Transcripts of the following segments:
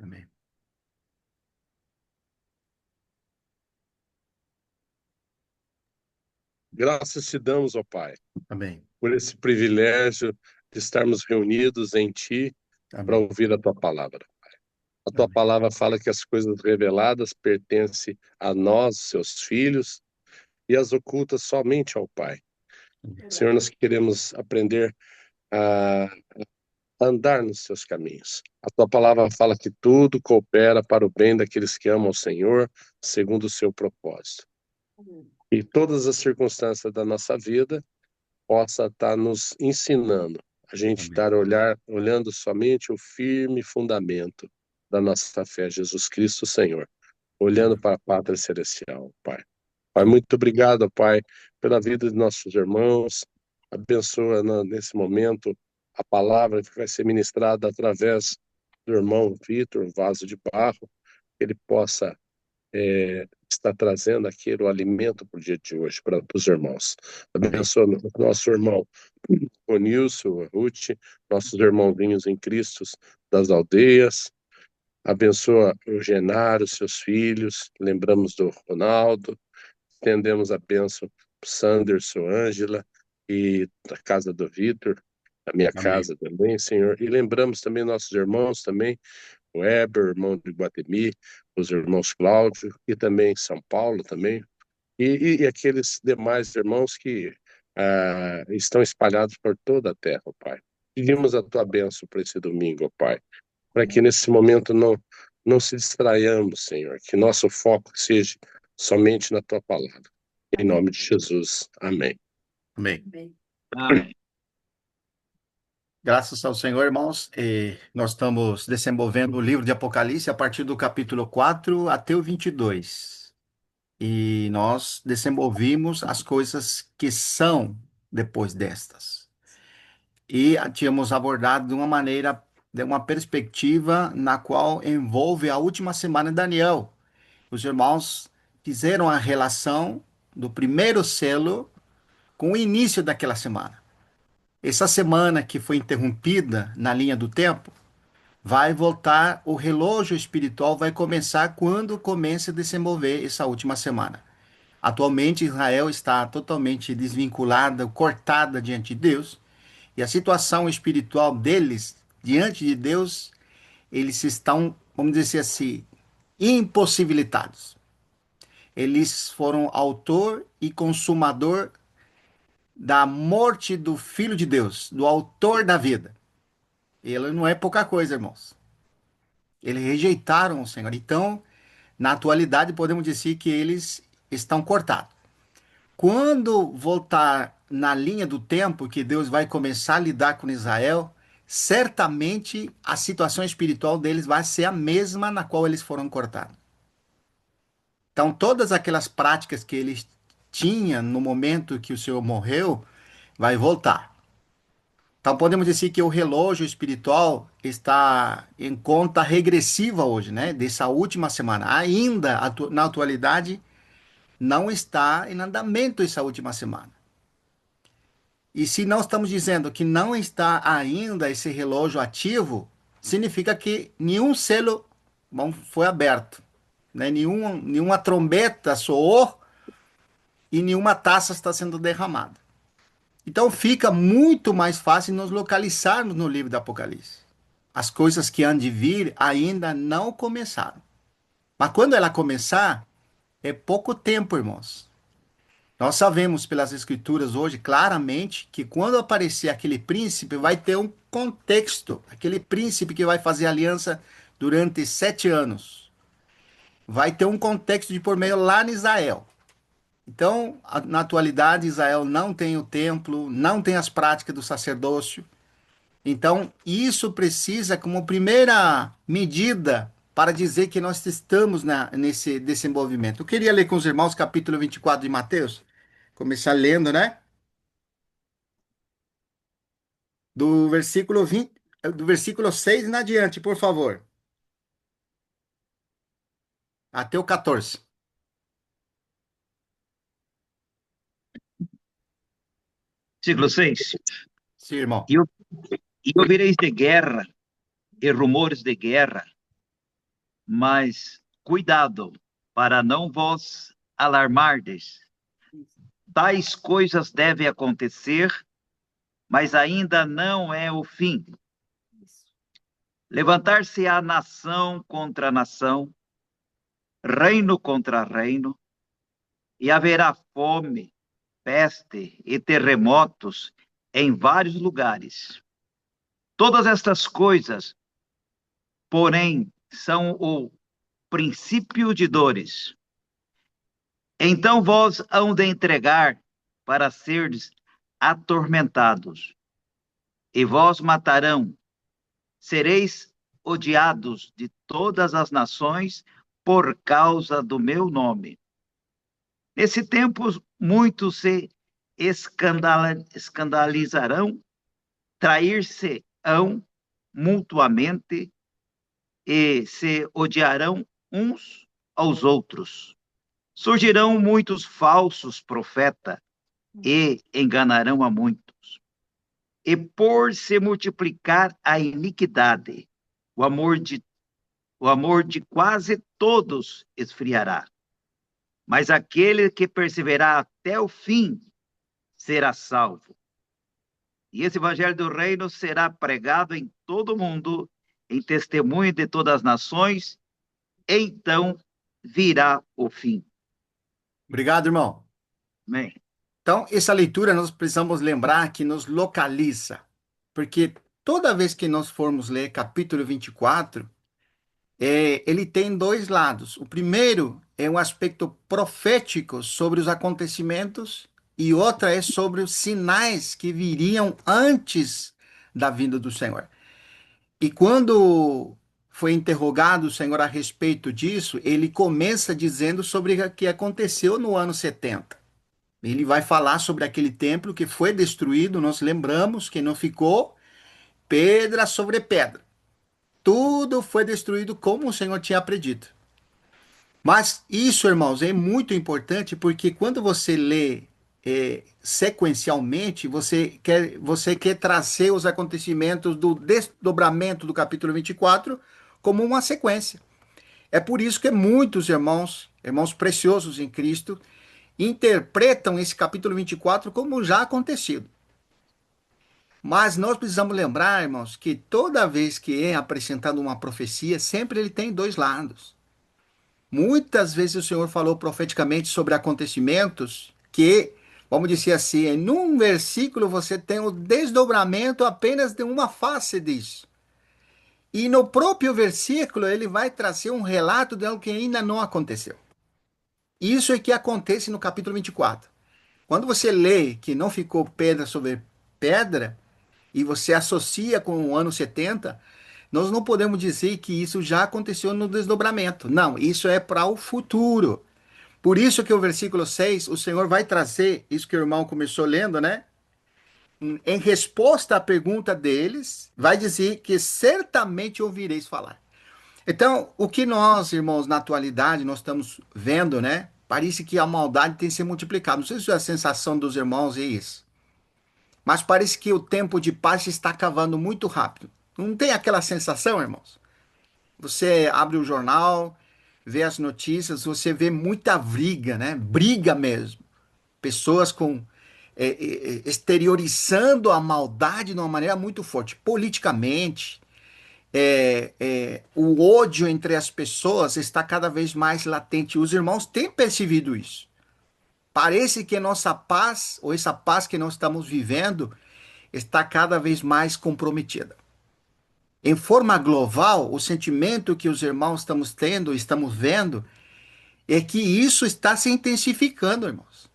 Amém. Graças te damos, ó Pai, Amém. por esse privilégio de estarmos reunidos em Ti para Amém. ouvir a Tua palavra. A Tua Amém. palavra fala que as coisas reveladas pertencem a nós, seus filhos, e as ocultas somente ao Pai. Senhor, nós queremos aprender a andar nos seus caminhos. A Tua palavra fala que tudo coopera para o bem daqueles que amam o Senhor, segundo o seu propósito. E todas as circunstâncias da nossa vida possa estar nos ensinando, a gente Amém. estar olhando somente o firme fundamento da nossa fé, Jesus Cristo, Senhor, olhando para a pátria celestial, Pai. Pai, Amém. muito obrigado, Pai, pela vida de nossos irmãos. Abençoa nesse momento a palavra que vai ser ministrada através do irmão Vitor, um vaso de barro, que ele possa está trazendo aquele o alimento para o dia de hoje, para os irmãos. Amém. Abençoa o nosso irmão o Nilson, a Ruth, nossos irmãozinhos em Cristo das aldeias. Abençoa o Genário, seus filhos. Lembramos do Ronaldo. Estendemos a bênção para o Sanderson, Ângela e da casa do Vitor, a minha Amém. casa também, Senhor. E lembramos também nossos irmãos também, o Weber, irmão de Guatemi, os irmãos Cláudio, e também São Paulo também, e aqueles demais irmãos que estão espalhados por toda a terra, ó Pai. Pedimos a tua bênção para esse domingo, ó Pai, para que nesse momento não se distraiamos, Senhor, que nosso foco seja somente na tua palavra. Em nome de Jesus. Amém. Amém. Amém. Graças ao Senhor, irmãos, nós estamos desenvolvendo o livro de Apocalipse a partir do capítulo 4 até o 22. E nós desenvolvimos as coisas que são depois destas. E tínhamos abordado de uma maneira, de uma perspectiva na qual envolve a última semana de Daniel. Os irmãos fizeram a relação do primeiro selo com o início daquela semana. Essa semana que foi interrompida na linha do tempo, vai voltar, o relógio espiritual vai começar quando começa a desenvolver essa última semana. Atualmente, Israel está totalmente desvinculada, cortada diante de Deus, e a situação espiritual deles diante de Deus, eles estão, vamos dizer assim, impossibilitados. Eles foram autor e consumador da morte do Filho de Deus, do autor da vida. Ele não é pouca coisa, irmãos. Eles rejeitaram o Senhor. Então, na atualidade, podemos dizer que eles estão cortados. Quando voltar na linha do tempo que Deus vai começar a lidar com Israel, certamente a situação espiritual deles vai ser a mesma na qual eles foram cortados. Então, todas aquelas práticas que eles tinham no momento que o Senhor morreu, vai voltar. Então, podemos dizer que o relógio espiritual está em conta regressiva hoje, né? Dessa última semana. Ainda, na atualidade, não está em andamento essa última semana. E se nós estamos dizendo que não está ainda esse relógio ativo, significa que nenhum selo foi aberto, né? Nenhuma trombeta soou e nenhuma taça está sendo derramada. Então fica muito mais fácil nos localizarmos no livro do Apocalipse. As coisas que hão de vir ainda não começaram. Mas quando ela começar, é pouco tempo, irmãos. Nós sabemos pelas escrituras hoje claramente que quando aparecer aquele príncipe, vai ter um contexto. Aquele príncipe que vai fazer aliança durante 7 anos. Vai ter um contexto de por meio lá em Israel. Então, na atualidade, Israel não tem o templo, não tem as práticas do sacerdócio. Então, isso precisa como primeira medida para dizer que nós estamos nesse desenvolvimento. Eu queria ler com os irmãos capítulo 24 de Mateus. Começar lendo, né? Do versículo 20, do versículo 6 em adiante, por favor. Até o 14. Versículo 6. Sim, irmão. E ouvireis de guerra e rumores de guerra. Mas cuidado, para não vos alarmardes. Tais coisas devem acontecer, mas ainda não é o fim. Levantar-se-á nação contra nação, reino contra reino, e haverá fome, peste e terremotos em vários lugares. Todas estas coisas, porém, são o princípio de dores. Então vós hão de entregar para serdes atormentados, e vós matarão. Sereis odiados de todas as nações por causa do meu nome. Nesse tempo, muitos se escandalizarão, trair-se-ão mutuamente e se odiarão uns aos outros. Surgirão muitos falsos profetas e enganarão a muitos. E por se multiplicar a iniquidade, o amor de, o amor de quase todos esfriará. Mas aquele que perseverar até o fim será salvo. E esse evangelho do reino será pregado em todo o mundo, em testemunho de todas as nações, então virá o fim. Obrigado, irmão. Amém. Então, essa leitura nós precisamos lembrar que nos localiza, porque toda vez que nós formos ler capítulo 24, ele tem dois lados. O primeiro é um aspecto profético sobre os acontecimentos, e outra é sobre os sinais que viriam antes da vinda do Senhor. E quando foi interrogado o Senhor a respeito disso, ele começa dizendo sobre o que aconteceu no ano 70. Ele vai falar sobre aquele templo que foi destruído, nós lembramos que não ficou pedra sobre pedra. Tudo foi destruído como o Senhor tinha predito. Mas isso, irmãos, é muito importante porque quando você lê sequencialmente, você quer trazer os acontecimentos do desdobramento do capítulo 24 como uma sequência. É por isso que muitos irmãos, irmãos preciosos em Cristo, interpretam esse capítulo 24 como já acontecido. Mas nós precisamos lembrar, irmãos, que toda vez que é apresentada uma profecia, sempre ele tem dois lados. Muitas vezes o Senhor falou profeticamente sobre acontecimentos que, vamos dizer assim, em um versículo você tem o desdobramento apenas de uma face disso. E no próprio versículo ele vai trazer um relato de algo que ainda não aconteceu. Isso é que acontece no capítulo 24. Quando você lê que não ficou pedra sobre pedra, e você associa com o ano 70, nós não podemos dizer que isso já aconteceu no desdobramento. Não, isso é para o futuro. Por isso que o versículo 6, o Senhor vai trazer isso que o irmão começou lendo, né? Em resposta à pergunta deles, vai dizer que certamente ouvireis falar. Então, o que nós, irmãos, na atualidade, nós estamos vendo, né? Parece que a maldade tem se multiplicado. Não sei se a sensação dos irmãos é isso. Mas parece que o tempo de paz está acabando muito rápido. Não tem aquela sensação, irmãos? Você abre o jornal, vê as notícias, você vê muita briga, né? Briga mesmo. Pessoas com exteriorizando a maldade de uma maneira muito forte, politicamente. O ódio entre as pessoas está cada vez mais latente. Os irmãos têm percebido isso. Parece que nossa paz, ou essa paz que nós estamos vivendo, está cada vez mais comprometida. Em forma global, o sentimento que os irmãos estamos tendo, estamos vendo, é que isso está se intensificando, irmãos.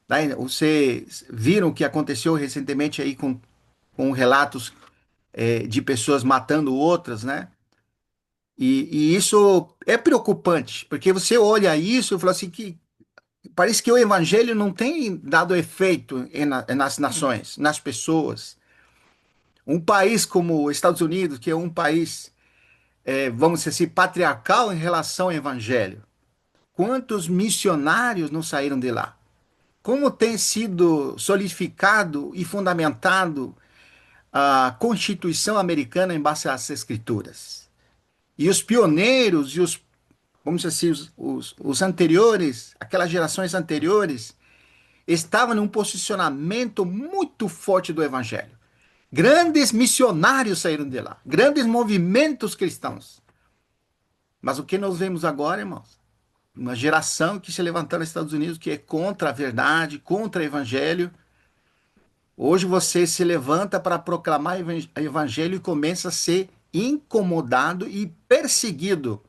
Daí, vocês viram o que aconteceu recentemente aí com relatos de pessoas matando outras, né? E isso é preocupante, porque você olha isso e fala assim que parece que o evangelho não tem dado efeito nas nações, nas pessoas. Um país como os Estados Unidos, que é um país, vamos dizer assim, patriarcal em relação ao evangelho. Quantos missionários não saíram de lá? Como tem sido solidificado e fundamentado a Constituição americana em base às Escrituras? E os pioneiros e os, vamos dizer assim, os anteriores, aquelas gerações anteriores, estavam num posicionamento muito forte do evangelho. Grandes missionários saíram de lá, grandes movimentos cristãos. Mas o que nós vemos agora, irmãos? Uma geração que se levantou nos Estados Unidos que é contra a verdade, contra o evangelho. Hoje você se levanta para proclamar o evangelho e começa a ser incomodado e perseguido.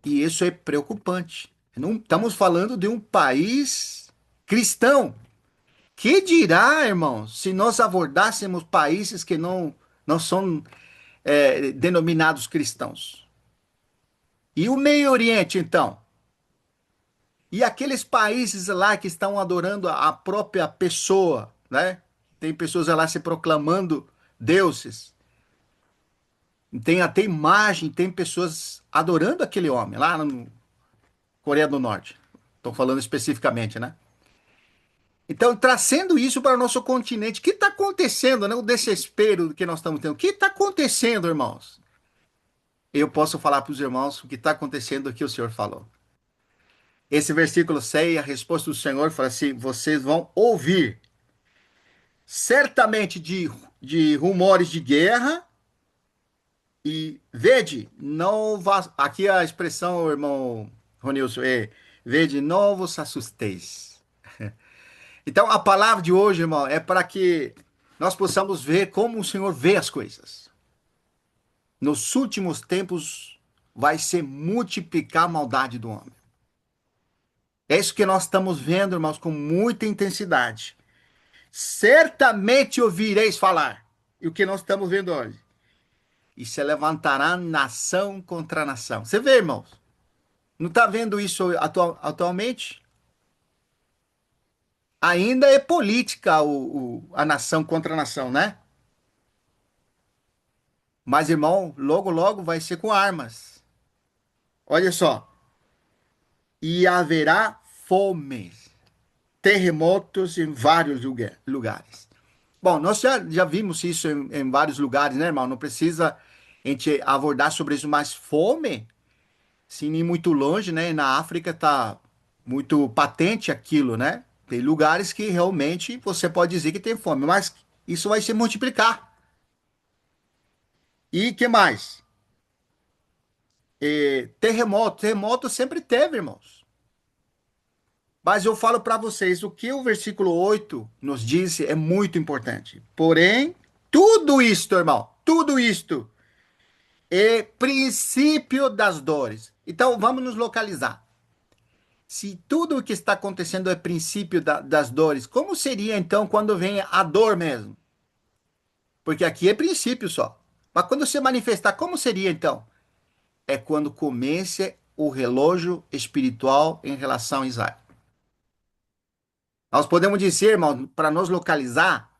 E isso é preocupante. Não estamos falando de um país cristão. Que dirá, irmãos, se nós abordássemos países que não são denominados cristãos? E o Meio Oriente, então? E aqueles países lá que estão adorando a própria pessoa, né? Tem pessoas lá se proclamando deuses. Tem até imagem, tem pessoas adorando aquele homem lá na Coreia do Norte. Estou falando especificamente, né? Então, trazendo isso para o nosso continente, o que está acontecendo, né? O desespero que nós estamos tendo. O que está acontecendo, irmãos? Eu posso falar para os irmãos o que está acontecendo, o que o Senhor falou. Esse versículo 6, a resposta do Senhor fala assim: vocês vão ouvir certamente de rumores de guerra e vede, não vá. Aqui a expressão, irmão Ronilson, é: vede, não vos assusteis. Então, a palavra de hoje, irmão, é para que nós possamos ver como o Senhor vê as coisas. Nos últimos tempos, vai se multiplicar a maldade do homem. É isso que nós estamos vendo, irmãos, com muita intensidade. Certamente ouvireis falar. E o que nós estamos vendo hoje? E se levantará nação contra nação. Você vê, irmãos? Não está vendo isso atualmente? Ainda é política a nação contra a nação, né? Mas, irmão, logo, logo vai ser com armas. Olha só. E haverá fome, terremotos em vários lugares. Bom, nós já vimos isso em vários lugares, né, irmão? Não precisa a gente abordar sobre isso, mas fome, sem ir muito longe, né? Na África tá muito patente aquilo, né? Tem lugares que realmente você pode dizer que tem fome, mas isso vai se multiplicar. E que mais? Terremoto sempre teve, irmãos. Mas eu falo para vocês, o que o versículo 8 nos diz é muito importante. Porém, tudo isto, irmão, tudo isto é princípio das dores. Então, vamos nos localizar. Se tudo o que está acontecendo é princípio das dores, como seria então quando vem a dor mesmo? Porque aqui é princípio só. Mas quando se manifestar, como seria então? É quando comece o relógio espiritual em relação a Israel. Nós podemos dizer, irmão, para nos localizar,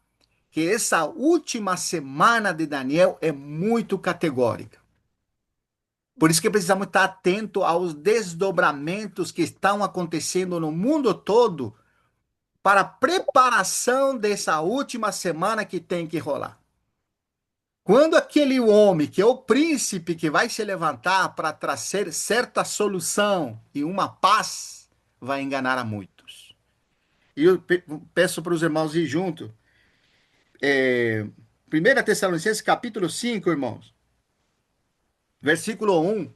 que essa última semana de Daniel é muito categórica. Por isso que precisamos estar atento aos desdobramentos que estão acontecendo no mundo todo para a preparação dessa última semana que tem que rolar. Quando aquele homem, que é o príncipe que vai se levantar para trazer certa solução e uma paz, vai enganar a muitos. E eu peço para os irmãos ir junto. 1 Tessalonicenses capítulo 5, irmãos. Versículo 1.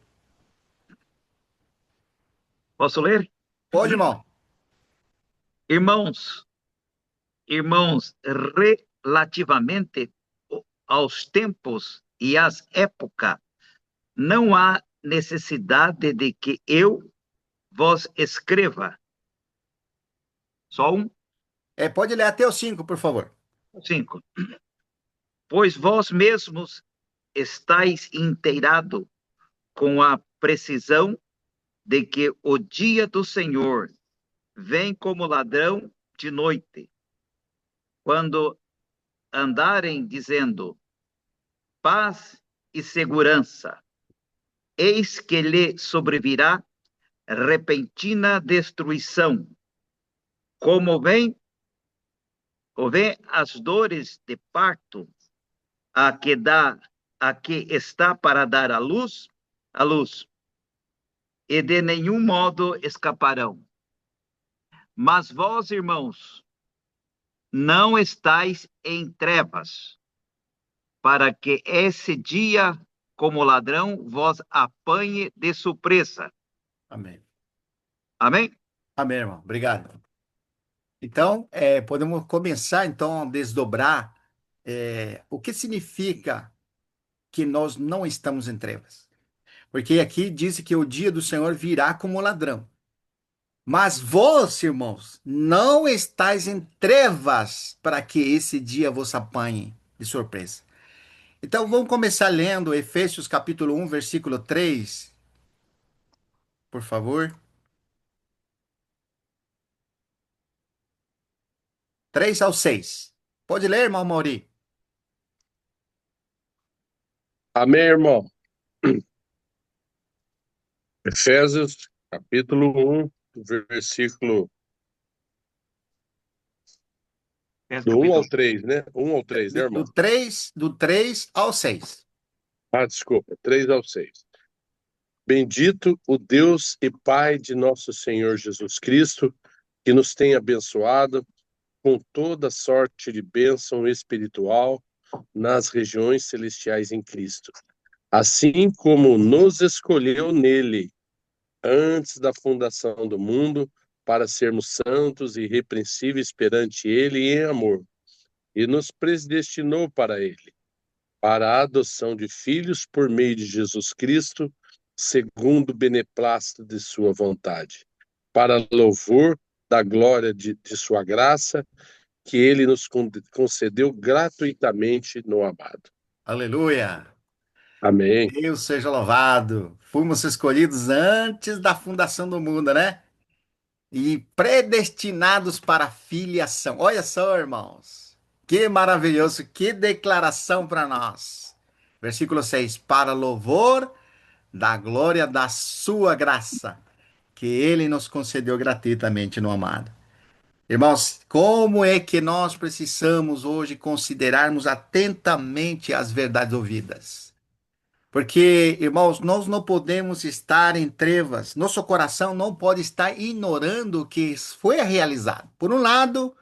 Posso ler? Pode, irmão? Irmãos, relativamente aos tempos e às épocas, não há necessidade de que eu vos escreva. Só um, Pode ler até o 5, por favor. 5. Pois vós mesmos estáis inteirados com a precisão de que o dia do Senhor vem como ladrão de noite, quando andarem dizendo paz e segurança, eis que lhe sobrevirá repentina destruição, como vem as dores de parto, a que dá a que está para dar a luz, e de nenhum modo escaparão. Mas vós, irmãos, não estáis em trevas, para que esse dia, como ladrão, vos apanhe de surpresa. Amém. Amém? Amém, irmão. Obrigado. Então, podemos começar, então, a desdobrar o que significa que nós não estamos em trevas. Porque aqui diz que o dia do Senhor virá como ladrão. Mas vós, irmãos, não estáis em trevas para que esse dia vos apanhe de surpresa. Então, vamos começar lendo Efésios capítulo 1, versículo 3, por favor. 3 ao 6. Pode ler, irmão Mauri? Amém, irmão? Efésios, capítulo 1, versículo Esse do 1 ao capítulo. 3, né? 1 ao 3, né, irmão? Do três ao 6. Ah, desculpa, 3 ao 6. Bendito o Deus e Pai de nosso Senhor Jesus Cristo, que nos tem abençoado com toda sorte de bênção espiritual nas regiões celestiais em Cristo, assim como nos escolheu nele antes da fundação do mundo para sermos santos e irrepreensíveis perante ele em amor, e nos predestinou para ele, para a adoção de filhos por meio de Jesus Cristo, segundo o beneplácito de sua vontade, para louvor da glória de sua graça, que ele nos concedeu gratuitamente no amado. Aleluia! Amém. Deus seja louvado. Fomos escolhidos antes da fundação do mundo, né? E predestinados para a filiação. Olha só, irmãos. Que maravilhoso, que declaração para nós. Versículo 6: para louvor da glória da sua graça, que ele nos concedeu gratuitamente no amado. Irmãos, como é que nós precisamos hoje considerarmos atentamente as verdades ouvidas? Porque, irmãos, nós não podemos estar em trevas. Nosso coração não pode estar ignorando o que foi realizado. Por um lado,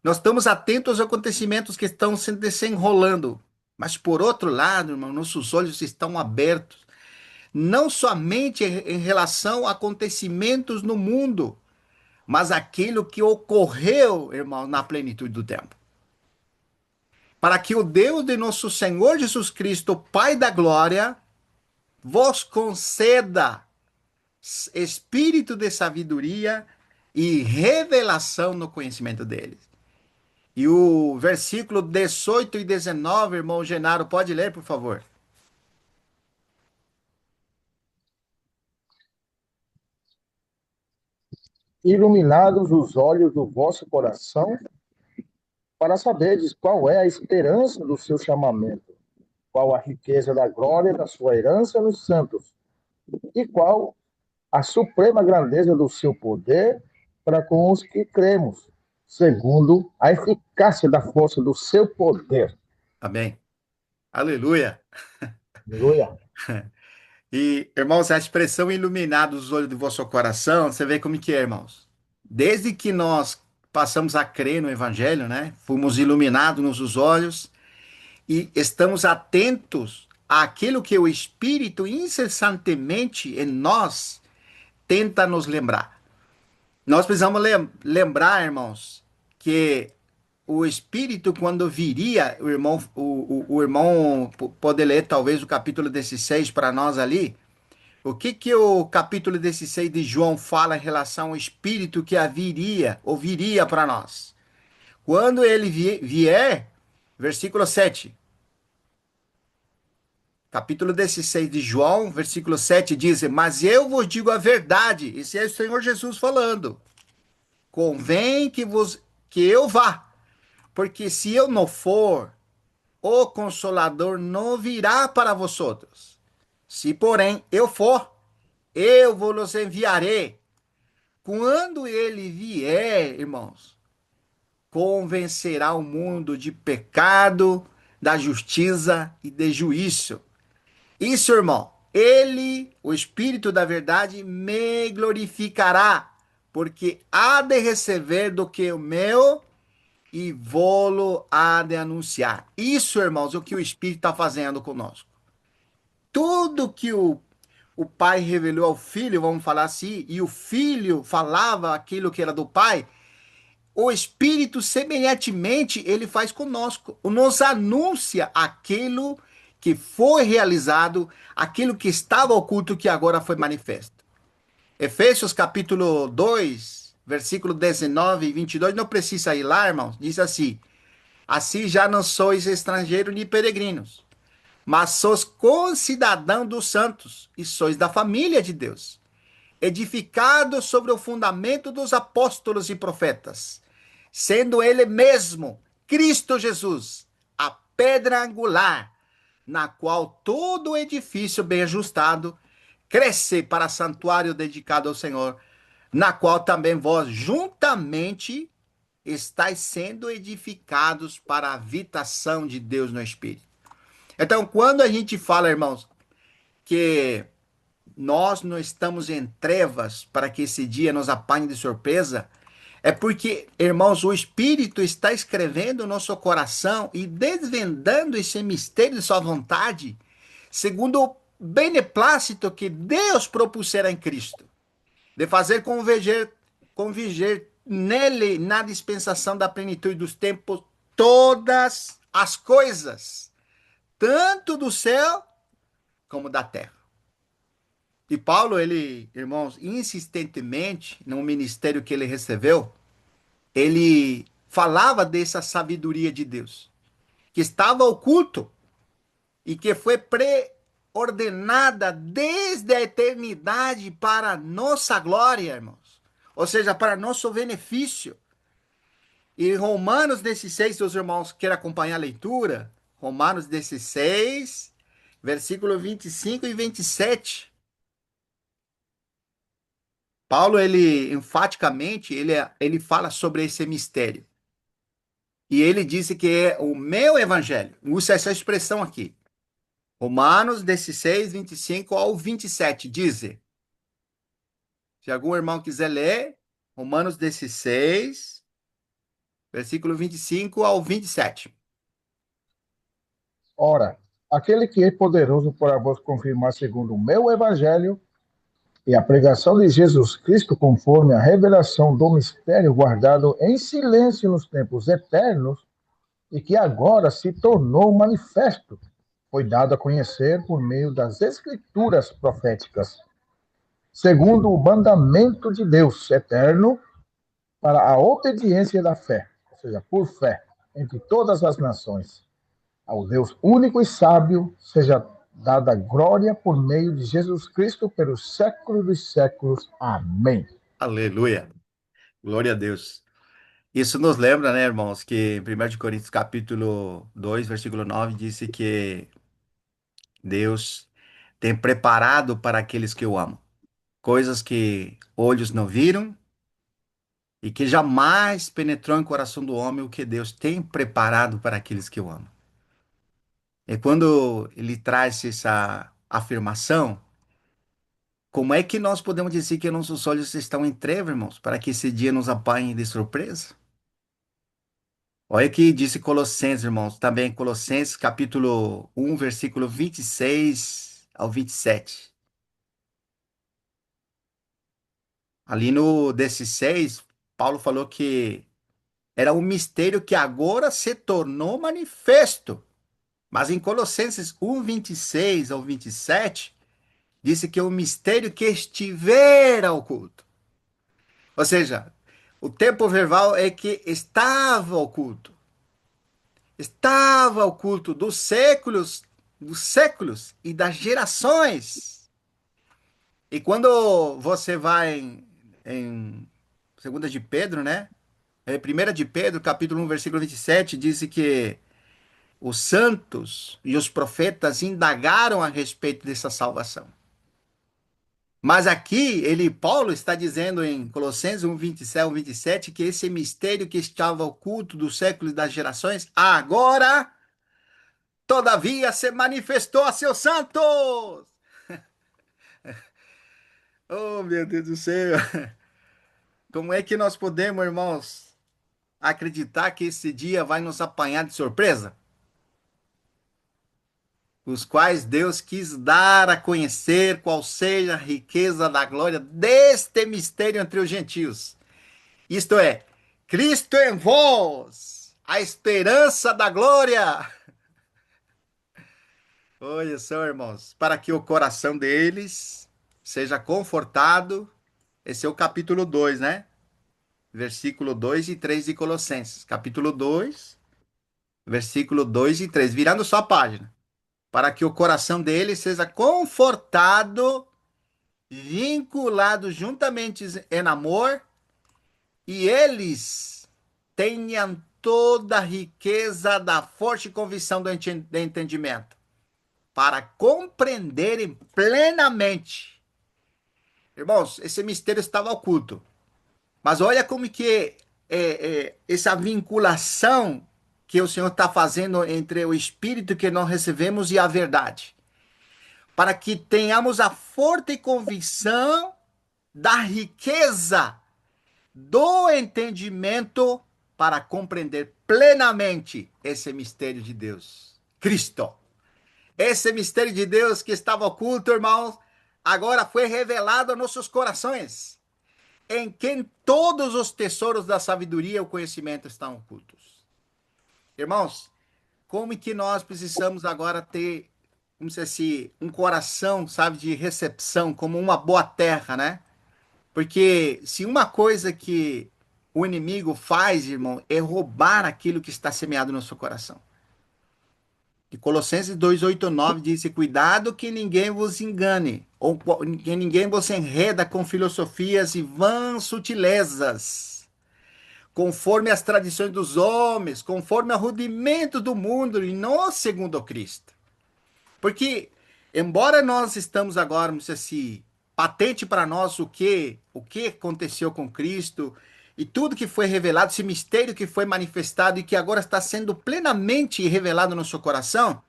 nós estamos atentos aos acontecimentos que estão se desenrolando. Mas, por outro lado, irmão, nossos olhos estão abertos. Não somente em relação a acontecimentos no mundo, mas aquilo que ocorreu, irmão, na plenitude do tempo. Para que o Deus de nosso Senhor Jesus Cristo, Pai da glória, vos conceda espírito de sabedoria e revelação no conhecimento dele. E o versículo 18 e 19, irmão Genaro, pode ler, por favor? Iluminados os olhos do vosso coração, para saberdes qual é a esperança do seu chamamento, qual a riqueza da glória da sua herança nos santos, e qual a suprema grandeza do seu poder para com os que cremos, segundo a eficácia da força do seu poder. Amém. Aleluia. Aleluia. E, irmãos, a expressão iluminados os olhos do vosso coração, você vê como que é, irmãos? Desde que nós passamos a crer no Evangelho, né? Fomos iluminados nos olhos e estamos atentos àquilo que o Espírito incessantemente em nós tenta nos lembrar. Nós precisamos lembrar, irmãos, que o Espírito, quando viria, o irmão pode ler talvez o capítulo 16 para nós ali. O que que o capítulo 16 de João fala em relação ao Espírito que viria ou viria para nós? Quando ele vier, versículo 7. Capítulo 16 de João, versículo 7 diz: mas eu vos digo a verdade. Esse é o Senhor Jesus falando. Convém que eu vá, porque se eu não for, o Consolador não virá para vosotros. Se, porém, eu for, eu vos enviarei. Quando ele vier, irmãos, convencerá o mundo de pecado, da justiça e de juízo. Isso, irmão, ele, o Espírito da verdade, me glorificará, porque há de receber do que o meu e vou-lo há de anunciar. Isso, irmãos, é o que o Espírito está fazendo conosco. Tudo que o Pai revelou ao Filho, vamos falar assim, e o Filho falava aquilo que era do Pai, o Espírito, semelhantemente, ele faz conosco. Nos anuncia aquilo que foi realizado, aquilo que estava oculto, que agora foi manifesto. Efésios capítulo 2, versículo 19 e 22, não precisa ir lá, irmãos, diz assim: assim já não sois estrangeiros nem peregrinos, mas sois concidadãos dos santos e sois da família de Deus, edificados sobre o fundamento dos apóstolos e profetas, sendo ele mesmo, Cristo Jesus, a pedra angular, na qual todo o edifício bem ajustado cresce para santuário dedicado ao Senhor, na qual também vós juntamente estáis sendo edificados para a habitação de Deus no Espírito. Então, quando a gente fala, irmãos, que nós não estamos em trevas para que esse dia nos apanhe de surpresa, é porque, irmãos, o Espírito está escrevendo o nosso coração e desvendando esse mistério de sua vontade, segundo o beneplácito que Deus propusera em Cristo, de fazer conviver nele, na dispensação da plenitude dos tempos, todas as coisas, tanto do céu como da terra. E Paulo, ele, irmãos, insistentemente, no ministério que ele recebeu, ele falava dessa sabedoria de Deus, que estava oculto e que foi preordenada desde a eternidade para nossa glória, irmãos. Ou seja, para nosso benefício. E Romanos 16, os irmãos querem acompanhar a leitura, Romanos 16, versículo 25 e 27. Paulo, ele enfaticamente, ele fala sobre esse mistério. E ele disse que é o meu evangelho. Usa essa expressão aqui. Romanos 16, 25 ao 27. Diz: se algum irmão quiser ler, Romanos 16, versículo 25 ao 27. Ora, aquele que é poderoso para vos confirmar segundo o meu evangelho e a pregação de Jesus Cristo conforme a revelação do mistério guardado em silêncio nos tempos eternos e que agora se tornou manifesto, foi dado a conhecer por meio das escrituras proféticas, segundo o mandamento de Deus eterno, para a obediência da fé, ou seja, por fé, entre todas as nações. Ao Deus único e sábio seja dada glória por meio de Jesus Cristo pelos séculos dos séculos. Amém. Aleluia. Glória a Deus. Isso nos lembra, né, irmãos, que em 1 de Coríntios capítulo 2, versículo 9, disse que Deus tem preparado para aqueles que o amam coisas que olhos não viram e que jamais penetrou em coração do homem o que Deus tem preparado para aqueles que o amam. E quando ele traz essa afirmação, como é que nós podemos dizer que nossos olhos estão em trevas, irmãos, para que esse dia nos apanhe de surpresa? Olha que disse Colossenses, irmãos, também Colossenses capítulo 1, versículo 26 ao 27. Ali no 16, Paulo falou que era um mistério que agora se tornou manifesto. Mas em Colossenses 1, 26 ao 27, disse que é um mistério que estivera oculto. Ou seja, o tempo verbal é que estava oculto. Estava oculto dos séculos e das gerações. E quando você vai em 2 de Pedro, né? 1 de Pedro, capítulo 1, versículo 27, diz que os santos e os profetas indagaram a respeito dessa salvação. Mas aqui, Paulo está dizendo em Colossenses 1, 27 ao 27, que esse mistério que estava oculto dos séculos e das gerações, agora todavia se manifestou a seus santos. Oh, meu Deus do céu. Como é que nós podemos, irmãos, acreditar que esse dia vai nos apanhar de surpresa? Os quais Deus quis dar a conhecer qual seja a riqueza da glória deste mistério entre os gentios. Isto é, Cristo em vós, a esperança da glória. Olha só, irmãos, para que o coração deles seja confortado. Esse é o capítulo 2, né? Versículo 2 e 3 de Colossenses. Capítulo 2, versículo 2 e 3. Virando só a página. Para que o coração deles seja confortado, vinculado juntamente em amor, e eles tenham toda a riqueza da forte convicção do entendimento, para compreenderem plenamente. Irmãos, esse mistério estava oculto. Mas olha como que essa vinculação que o Senhor está fazendo entre o Espírito que nós recebemos e a verdade. Para que tenhamos a forte convicção da riqueza do entendimento para compreender plenamente esse mistério de Deus. Cristo. Esse mistério de Deus que estava oculto, irmãos, agora foi revelado a nossos corações, em quem todos os tesouros da sabedoria e o conhecimento estão ocultos. Irmãos, como que nós precisamos agora ter, vamos dizer assim, um coração, sabe, de recepção, como uma boa terra, né? Porque se uma coisa que o inimigo faz, irmão, é roubar aquilo que está semeado no seu coração. E Colossenses 2:8-9 diz: cuidado que ninguém vos engane, ou que ninguém vos enreda com filosofias e vãs sutilezas, conforme as tradições dos homens, conforme o rudimento do mundo, e não segundo Cristo. Porque, embora nós estamos agora, vamos dizer assim, patente para nós o que aconteceu com Cristo, e tudo que foi revelado, esse mistério que foi manifestado e que agora está sendo plenamente revelado no seu coração,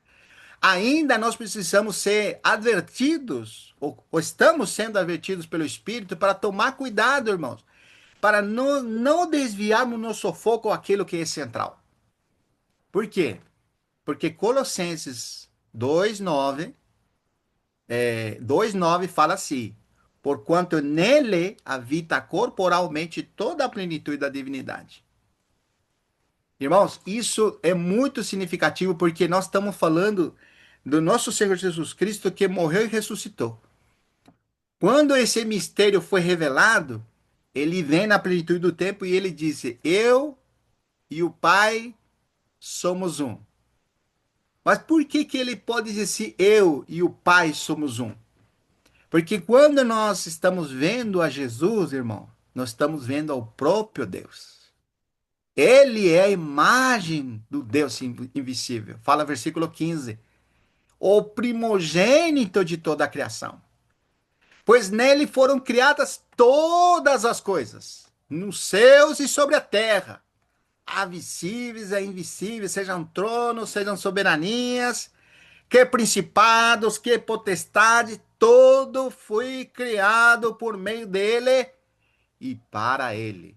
ainda nós precisamos ser advertidos, ou estamos sendo advertidos pelo Espírito, para tomar cuidado, irmãos, para não desviarmos nosso foco àquilo que é central. Por quê? Porque Colossenses 2:9 fala assim: porquanto nele habita corporalmente toda a plenitude da divindade. Irmãos, isso é muito significativo porque nós estamos falando do nosso Senhor Jesus Cristo que morreu e ressuscitou. Quando esse mistério foi revelado, ele vem na plenitude do tempo e ele disse: eu e o Pai somos um. Mas por que que ele pode dizer assim, eu e o Pai somos um? Porque quando nós estamos vendo a Jesus, irmão, nós estamos vendo ao próprio Deus. Ele é a imagem do Deus invisível. Fala versículo 15. O primogênito de toda a criação. Pois nele foram criadas todas as coisas, nos céus e sobre a terra, visíveis e invisíveis, sejam tronos, sejam soberanias, que principados, que potestade, todo foi criado por meio dele e para ele.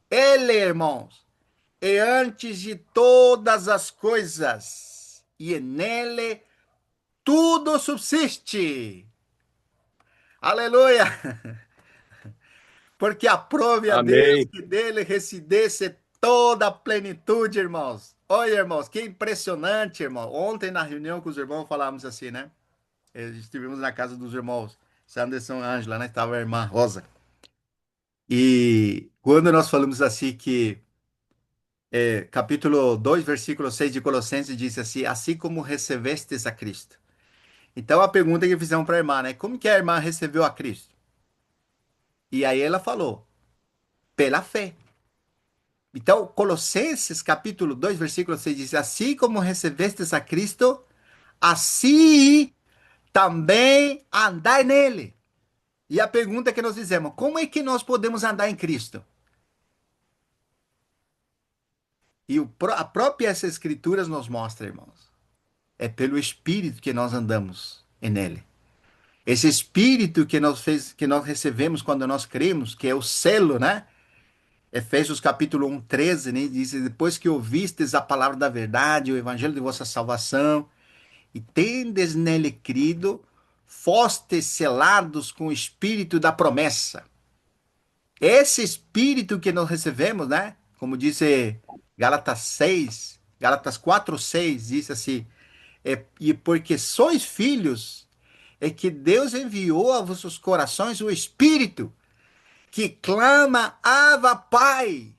Ele, irmãos, é antes de todas as coisas, e nele tudo subsiste. Aleluia! Porque aprove a Deus Amém. que dele residesse toda a plenitude, irmãos. Olha, irmãos, que impressionante, irmão. Ontem, na reunião com os irmãos, falávamos assim, né? Estivemos na casa dos irmãos Sanderson e Ângela, né? Estava a irmã Rosa. E quando nós falamos assim que capítulo 2, versículo 6 de Colossenses diz assim, assim como recebestes a Cristo. Então a pergunta que fizemos para a irmã, né? Como que a irmã recebeu a Cristo? E aí ela falou, pela fé. Então, Colossenses capítulo 2, versículo 6 diz, assim como recebestes a Cristo, assim também andai nele. E a pergunta que nós fizemos, como é que nós podemos andar em Cristo? E a própria essa escrituras nos mostra, irmãos. é pelo Espírito que nós andamos nele. Esse Espírito que nós fez, que nós recebemos quando nós cremos, que é o selo, né? Efésios capítulo 1, 13, né? Diz: depois que ouvistes a palavra da verdade, o evangelho de vossa salvação, e tendes nele crido, fostes selados com o Espírito da promessa. Esse Espírito que nós recebemos, né? Como diz Gálatas 6, Gálatas 4, 6, diz assim: e porque sois filhos, é que Deus enviou a vossos corações o Espírito, que clama, Ava, Pai.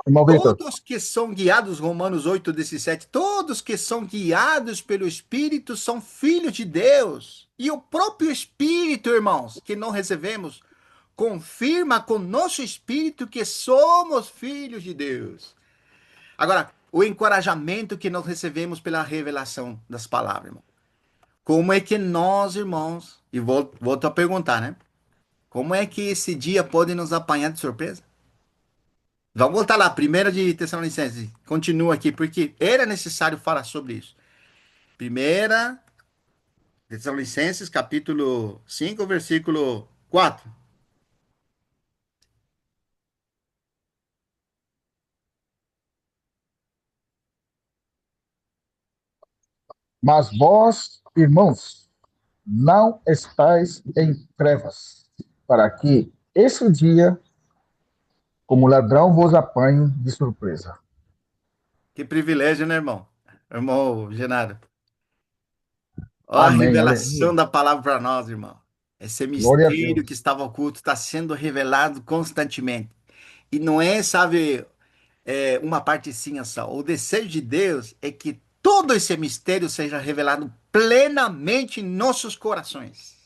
Irmão Vitor, Todos que são guiados, Romanos 8, 17, todos que são guiados pelo Espírito são filhos de Deus. E o próprio Espírito, irmãos, que não recebemos, confirma com nosso Espírito que somos filhos de Deus. Agora, o encorajamento que nós recebemos pela revelação das palavras, irmão. Como é que nós, irmãos, e volto a perguntar, né? Como é que esse dia pode nos apanhar de surpresa? Vamos voltar lá, primeira de Tessalonicenses. Continua aqui, porque era necessário falar sobre isso. Primeira de Tessalonicenses, capítulo 5, versículo 4. mas vós, irmãos, não estáis em trevas, para que esse dia, como ladrão, vos apanhe de surpresa. Que privilégio, né, irmão? Irmão Genaro. Ó, a Amém, revelação aleluia. da palavra para nós, irmão. Esse Glória a mistério que Deus. estava oculto está sendo revelado constantemente. E não é, sabe, uma partezinha só. O desejo de Deus é que todo esse mistério seja revelado plenamente em nossos corações.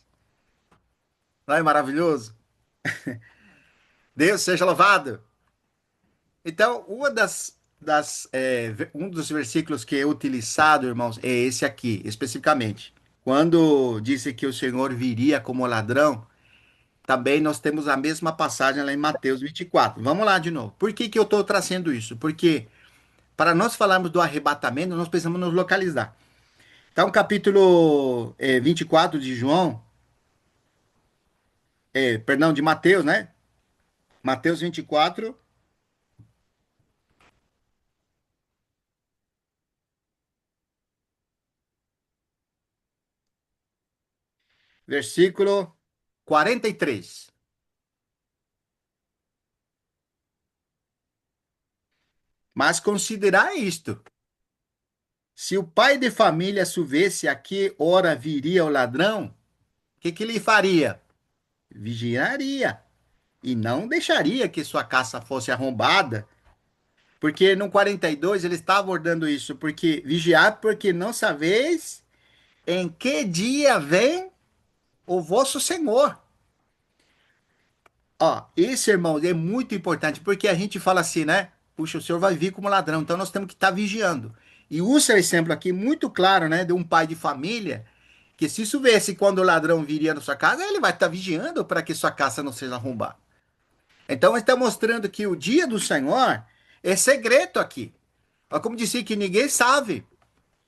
Não é maravilhoso? Deus seja louvado. Então, um dos versículos que é utilizado, irmãos, é esse aqui, especificamente. Quando disse que o Senhor viria como ladrão, também nós temos a mesma passagem lá em Mateus 24. Vamos lá de novo. Por que que eu estou trazendo isso? Porque para nós falarmos do arrebatamento, nós precisamos nos localizar. Então, capítulo 24 de João, perdão, de Mateus, né? Mateus 24, versículo 43. Mas considerai isto: se o pai de família soubesse a que hora viria o ladrão, o que que ele faria? Vigiaria e não deixaria que sua casa fosse arrombada. Porque no 42 ele está abordando isso, porque vigiar porque não sabeis em que dia vem o vosso Senhor. Ó, esse, irmão, é muito importante, porque a gente fala assim, né? Puxa, o Senhor vai vir como ladrão, então nós temos que estar vigiando. E usa o exemplo aqui muito claro, né? De um pai de família, que se soubesse quando o ladrão viria na sua casa, ele vai estar vigiando para que sua casa não seja arrombada. Então, ele está mostrando que o dia do Senhor é segredo aqui. Ó, como disse que ninguém sabe.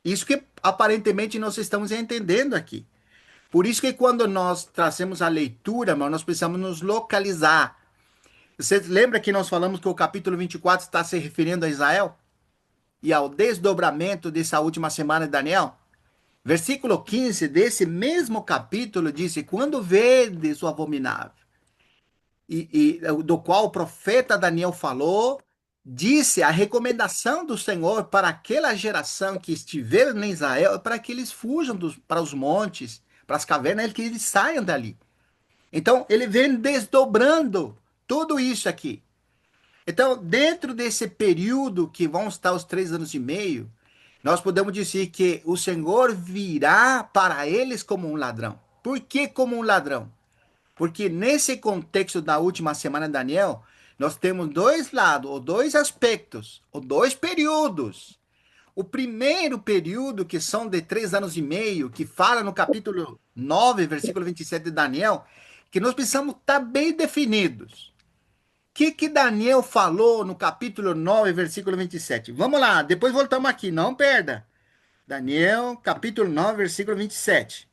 Isso que aparentemente nós estamos entendendo aqui. Por isso que quando nós trazemos a leitura, irmão, nós precisamos nos localizar. Você lembra que nós falamos que o capítulo 24 está se referindo a Israel? E ao desdobramento dessa última semana de Daniel? Versículo 15 desse mesmo capítulo diz: quando vedes o abominável, do qual o profeta Daniel falou, disse a recomendação do Senhor para aquela geração que estiver em Israel, para que eles fujam para os montes, para as cavernas, que eles saiam dali. Então, ele vem desdobrando tudo isso aqui. Então, dentro desse período que vão estar os 3 anos e meio, nós podemos dizer que o Senhor virá para eles como um ladrão. Por que como um ladrão? Porque nesse contexto da última semana de Daniel, nós temos dois lados, ou dois aspectos, ou dois períodos. O primeiro período, que são de 3 anos e meio, que fala no capítulo 9, versículo 27 de Daniel, que nós precisamos estar bem definidos. O que Daniel falou no capítulo 9, versículo 27? Vamos lá, depois voltamos aqui, não perda. Daniel, capítulo 9, versículo 27.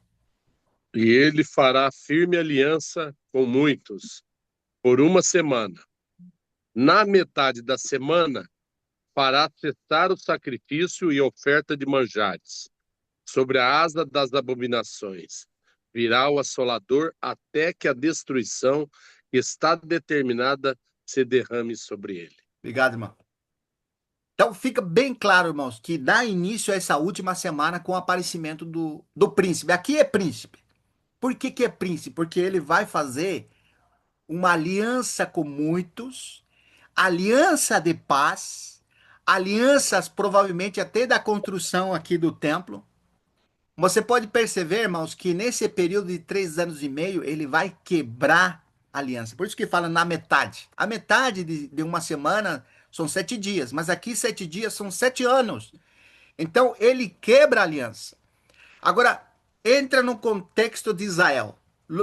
E ele fará firme aliança com muitos por uma semana. Na metade da semana, fará cessar o sacrifício e oferta de manjares. Sobre a asa das abominações virá o assolador até que a destruição que está determinada se derrame sobre ele. Obrigado, irmão. Então fica bem claro, irmãos, que dá início a essa última semana com o aparecimento do príncipe. Aqui é príncipe. Por que que é príncipe? Porque ele vai fazer uma aliança com muitos, aliança de paz, alianças provavelmente até da construção aqui do templo. Você pode perceber, irmãos, que nesse período de 3 anos e meio ele vai quebrar a aliança. Por isso que fala na metade. A metade de uma semana são 7 dias, mas aqui 7 dias são 7 anos. Então ele quebra a aliança. Agora, entra no contexto de Israel.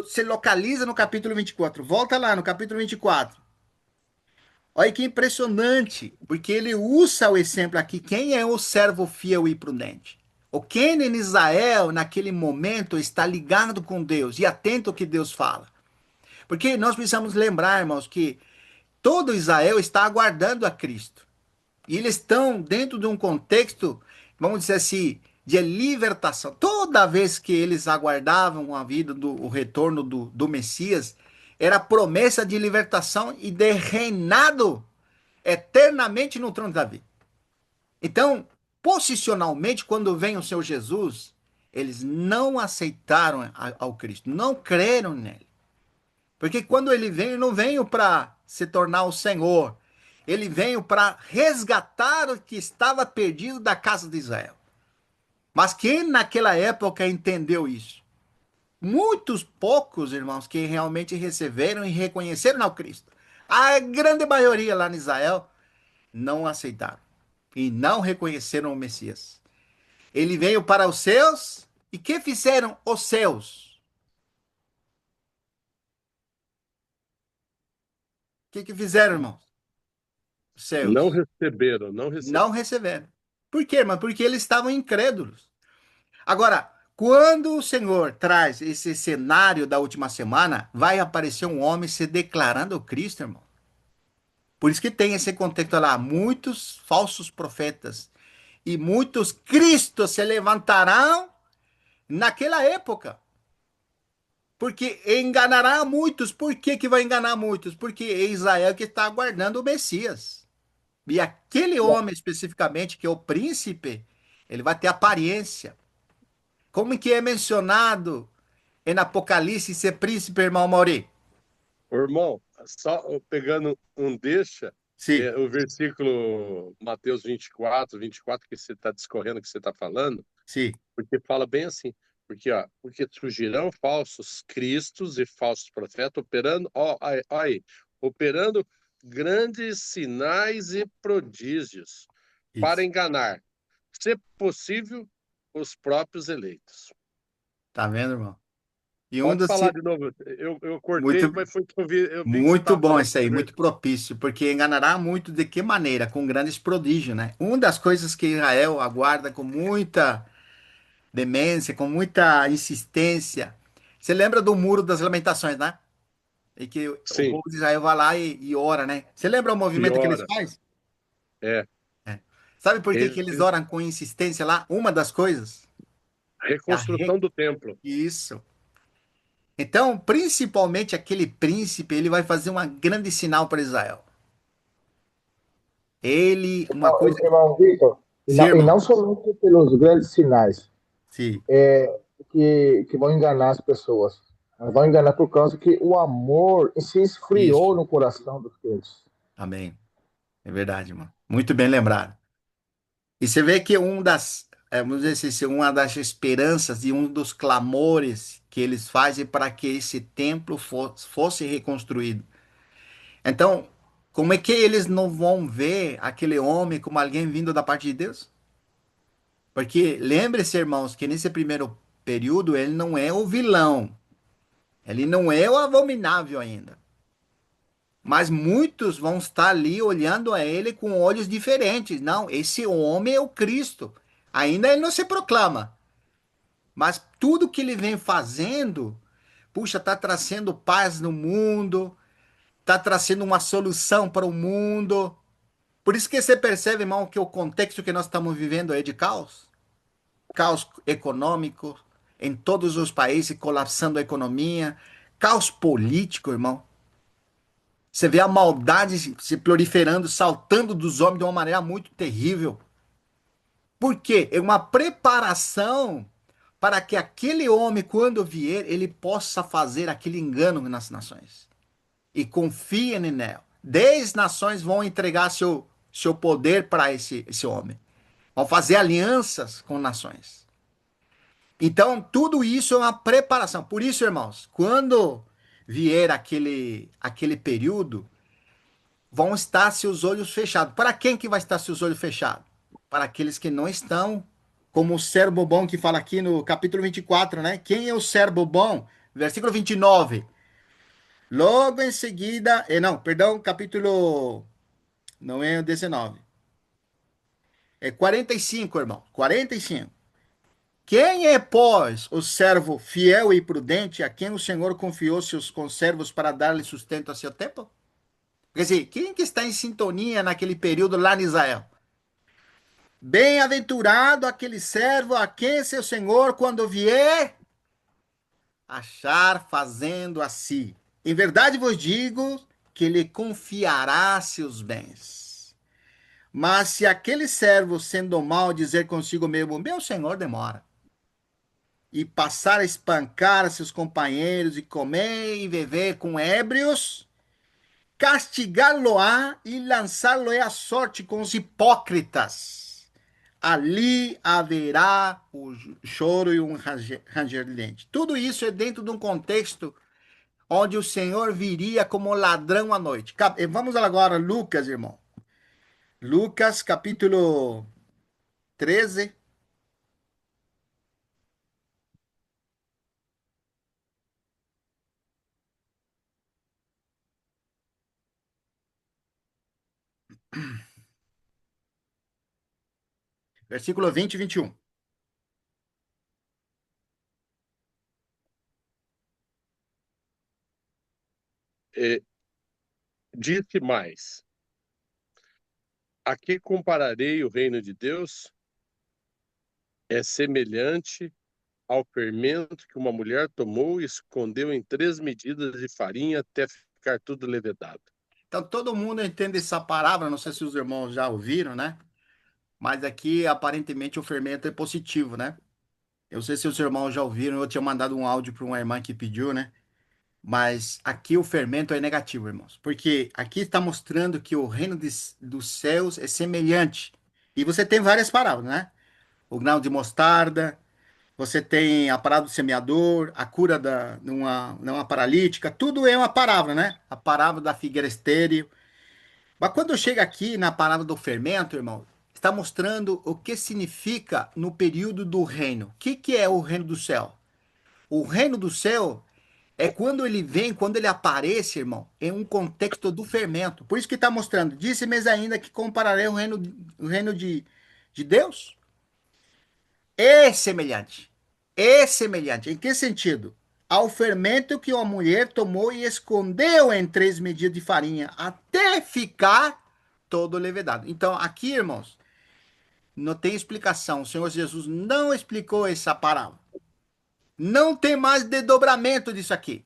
Se localiza no capítulo 24. Volta lá no capítulo 24. Olha que impressionante, porque ele usa o exemplo aqui. Quem é o servo fiel e prudente? O quem em Israel, naquele momento, está ligado com Deus e atento ao que Deus fala. Porque nós precisamos lembrar, irmãos, que todo Israel está aguardando a Cristo. E eles estão dentro de um contexto, vamos dizer assim, de libertação. Toda vez que eles aguardavam a vida o retorno do Messias, era promessa de libertação e de reinado eternamente no trono de Davi. Então, posicionalmente, quando vem o Senhor Jesus, eles não aceitaram ao Cristo, não creram nele. Porque quando ele veio, não veio para se tornar o Senhor. Ele veio para resgatar o que estava perdido da casa de Israel. Mas quem naquela época entendeu isso? Muitos poucos, irmãos, que realmente receberam e reconheceram ao Cristo. A grande maioria lá em Israel não aceitaram e não reconheceram o Messias. Ele veio para os seus, e que fizeram os seus? O que fizeram, irmãos? Os Não seus. receberam, não Não receberam. receberam. Por quê, irmão? Porque eles estavam incrédulos. Agora, quando o Senhor traz esse cenário da última semana, vai aparecer um homem se declarando Cristo, irmão. Por isso que tem esse contexto lá, muitos falsos profetas e muitos cristos se levantarão naquela época. Porque enganará muitos. Por que que vai enganar muitos? Porque é Israel que está aguardando o Messias. E aquele homem especificamente, que é o príncipe, ele vai ter aparência. Como que é mencionado em Apocalipse ser príncipe, irmão Mauri? Ô, irmão, só pegando um deixa, Sim, o versículo Mateus 24 que você está discorrendo, que você está falando, sim. porque fala bem assim, porque surgirão falsos cristos e falsos profetas operando grandes sinais e prodígios para Isso. enganar, se possível, os próprios eleitos. Tá vendo, irmão? E um Pode dos... falar de novo. Eu cortei, Muito, mas foi que eu vi que você muito estava bom falando isso aí, sobre muito propício, porque enganará muito de que maneira? Com grandes prodígios, né? Uma das coisas que Israel aguarda com muita demência, com muita insistência. Você lembra do Muro das Lamentações, né? E que o sim, povo de Israel vai lá e ora, né? Você lembra o movimento que eles piora. fazem? É, É. Sabe por que que eles eles, oram com insistência lá? Uma das coisas é a reconstrução do templo. Isso. Então, principalmente aquele príncipe, ele vai fazer uma grande sinal para Israel. Ele, uma coisa. Irmão Vitor, Sim, e irmão. não somente pelos grandes sinais Sim, que vão enganar as pessoas, mas vão enganar por causa que o amor se esfriou isso. no coração dos crentes. Amém. É verdade, irmão. Muito bem lembrado. E você vê que vamos dizer assim, uma das esperanças e um dos clamores que eles fazem para que esse templo fosse reconstruído. Então, como é que eles não vão ver aquele homem como alguém vindo da parte de Deus? Porque lembre-se, irmãos, que nesse primeiro período ele não é o vilão, ele não é o abominável ainda. Mas muitos vão estar ali olhando a ele com olhos diferentes. Não, esse homem é o Cristo. Ainda ele não se proclama, mas tudo que ele vem fazendo, puxa, está trazendo paz no mundo, está trazendo uma solução para o mundo. Por isso que você percebe, irmão, que o contexto que nós estamos vivendo é de caos. Caos econômico em todos os países, colapsando a economia. Caos político, irmão. Você vê a maldade se proliferando, saltando dos homens de uma maneira muito terrível. Por quê? É uma preparação para que aquele homem, quando vier, ele possa fazer aquele engano nas nações. E confiem nele. 10 nações vão entregar seu poder para esse homem. Vão fazer alianças com nações. Então, tudo isso é uma preparação. Por isso, irmãos, quando vier aquele período, vão estar seus olhos fechados. Para quem que vai estar seus olhos fechados? Para aqueles que não estão, como o servo bom que fala aqui no capítulo 24, né? Quem é o servo bom? Versículo 29. Logo em seguida, não, perdão, capítulo, não é o 19. É 45, irmão, 45. Quem é, pois, o servo fiel e prudente a quem o Senhor confiou seus conservos para dar-lhe sustento a seu tempo? Quer dizer, quem que está em sintonia naquele período lá em Israel? Bem-aventurado aquele servo a quem seu Senhor, quando vier, achar fazendo assim. Em verdade vos digo que lhe confiará seus bens. Mas se aquele servo, sendo mau, dizer consigo mesmo, meu senhor demora, e passar a espancar seus companheiros, e comer e beber com ébrios, castigá-lo-á e lançá-lo-é à sorte com os hipócritas. Ali haverá o choro e um ranger de dente. Tudo isso é dentro de um contexto onde o Senhor viria como ladrão à noite. Vamos agora, Lucas, irmão. Lucas, capítulo 13, versículo 20 e 21. Disse mais: a que compararei o reino de Deus? É semelhante ao fermento que uma mulher tomou e escondeu em 3 medidas de farinha até ficar tudo levedado. Então, todo mundo entende essa palavra, não sei se os irmãos já ouviram, né? Mas aqui, aparentemente, o fermento é positivo, né? Eu não sei se os irmãos já ouviram, eu tinha mandado um áudio para uma irmã que pediu, né? Mas aqui o fermento é negativo, irmãos. Porque aqui está mostrando que o reino dos céus é semelhante. E você tem várias palavras, né? O grão de mostarda, você tem a parábola do semeador, a cura de uma paralítica, tudo é uma parábola, né? A parábola da figueira estéril. Mas quando chega aqui na palavra do fermento, irmão, está mostrando o que significa no período do reino. O que é o reino do céu? O reino do céu é quando ele vem, quando ele aparece, irmão, em um contexto do fermento. Por isso que está mostrando. Disse-me ainda que compararei o reino de Deus. É semelhante. É semelhante. Em que sentido? Ao fermento que uma mulher tomou e escondeu em 3 medidas de farinha, até ficar todo levedado. Então, aqui, irmãos, não tem explicação. O Senhor Jesus não explicou essa parábola. Não tem mais desdobramento disso aqui.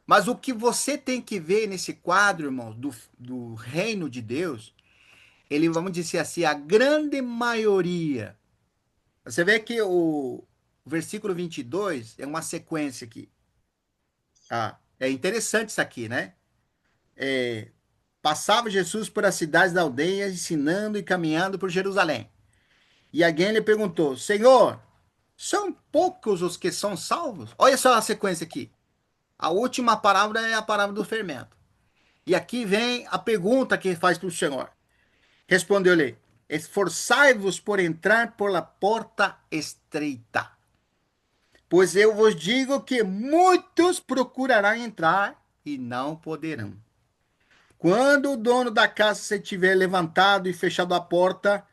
Mas o que você tem que ver nesse quadro, irmãos, do reino de Deus, ele, vamos dizer assim, a grande maioria. Você vê que o versículo 22 é uma sequência aqui. É interessante isso aqui, né? Passava Jesus por as cidades da aldeia, ensinando e caminhando por Jerusalém. E alguém lhe perguntou: Senhor, são poucos os que são salvos? Olha só a sequência aqui. A última palavra é a palavra do fermento. E aqui vem a pergunta que faz para o Senhor. Respondeu-lhe: esforçai-vos por entrar por la porta estreita. Pois eu vos digo que muitos procurarão entrar e não poderão. Quando o dono da casa se tiver levantado e fechado a porta,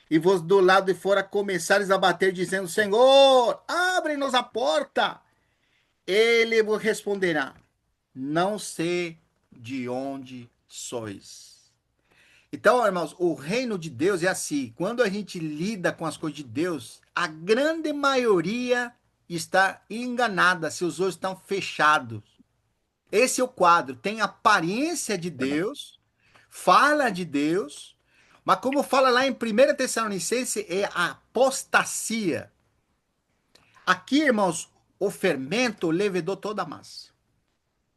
e vos do lado de fora começares a bater, dizendo: Senhor, abre-nos a porta. Ele vos responderá: Não sei de onde sois. Então, irmãos, o reino de Deus é assim. Quando a gente lida com as coisas de Deus, a grande maioria está enganada, seus olhos estão fechados. Esse é o quadro. Tem aparência de Deus, fala de Deus, mas como fala lá em 1 Tessalonicense, é a apostasia. Aqui, irmãos, o fermento levedou toda a massa.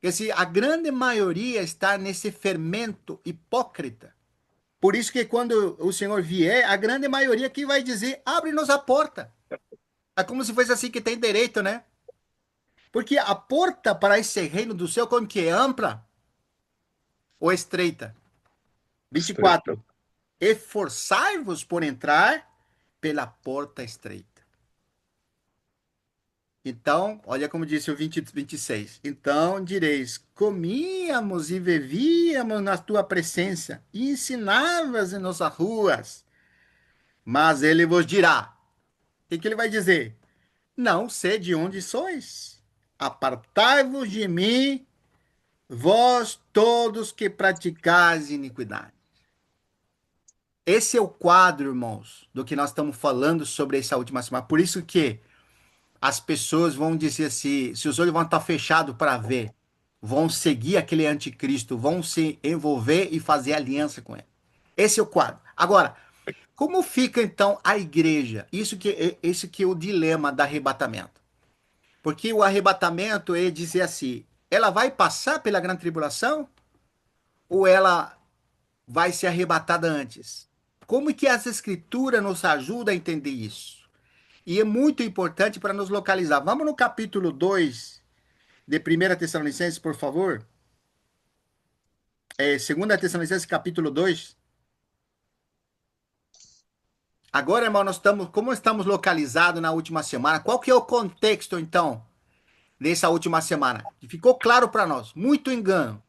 Esse, a grande maioria está nesse fermento hipócrita. Por isso que quando o Senhor vier, a grande maioria que vai dizer: abre-nos a porta. É como se fosse assim que tem direito, né? Porque a porta para esse reino do céu, como que é? Ampla ou estreita? Estreita. 24. Esforçai-vos por entrar pela porta estreita. Então, olha como disse o 26. Então direis: comíamos e bevíamos na tua presença, e ensinavas em nossas ruas. Mas ele vos dirá: o que ele vai dizer? Não sei de onde sois. Apartai-vos de mim, vós todos que praticais iniquidade. Esse é o quadro, irmãos, do que nós estamos falando sobre essa última semana. Por isso que as pessoas vão dizer assim, se os olhos vão estar fechados para ver, vão seguir aquele anticristo, vão se envolver e fazer aliança com ele. Esse é o quadro. Agora, como fica então a igreja? Isso que é o dilema do arrebatamento. Porque o arrebatamento é dizer assim, ela vai passar pela grande tribulação ou ela vai ser arrebatada antes? Como que as escrituras nos ajudam a entender isso? E é muito importante para nos localizar. Vamos no capítulo 2 de 1 Tessalonicenses, por favor. 2 capítulo 2. Agora, irmão, como estamos localizados na última semana? Qual que é o contexto, então, dessa última semana? Que ficou claro para nós. Muito engano.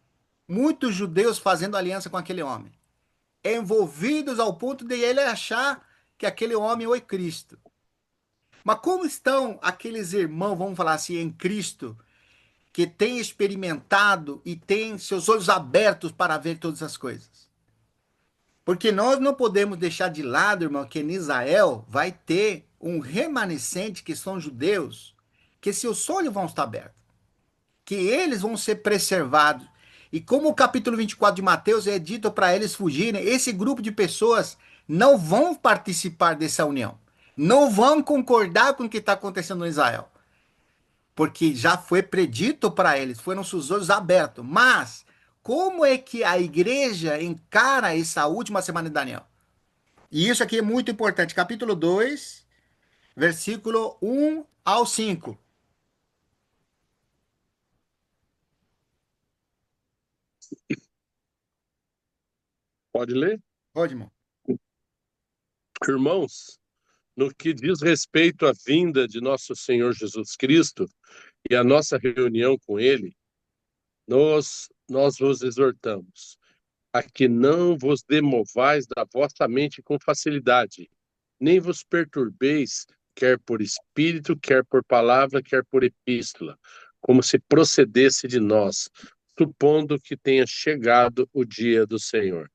Muitos judeus fazendo aliança com aquele homem. Envolvidos ao ponto de ele achar que aquele homem é o Cristo. Mas como estão aqueles irmãos, vamos falar assim, em Cristo, que têm experimentado e têm seus olhos abertos para ver todas as coisas? Porque nós não podemos deixar de lado, irmão, que em Israel vai ter um remanescente que são judeus, que seus olhos vão estar abertos, que eles vão ser preservados. E como o capítulo 24 de Mateus é dito para eles fugirem, esse grupo de pessoas não vão participar dessa união. Não vão concordar com o que está acontecendo em Israel. Porque já foi predito para eles, foram seus olhos abertos. Mas, como é que a igreja encara essa última semana de Daniel? E isso aqui é muito importante. Capítulo 2, versículo 1 ao 5. Pode ler? Pode, irmão. Irmãos, no que diz respeito à vinda de nosso Senhor Jesus Cristo e a nossa reunião com Ele, nós vos exortamos a que não vos demovais da vossa mente com facilidade, nem vos perturbeis, quer por espírito, quer por palavra, quer por epístola, como se procedesse de nós, supondo que tenha chegado o dia do Senhor.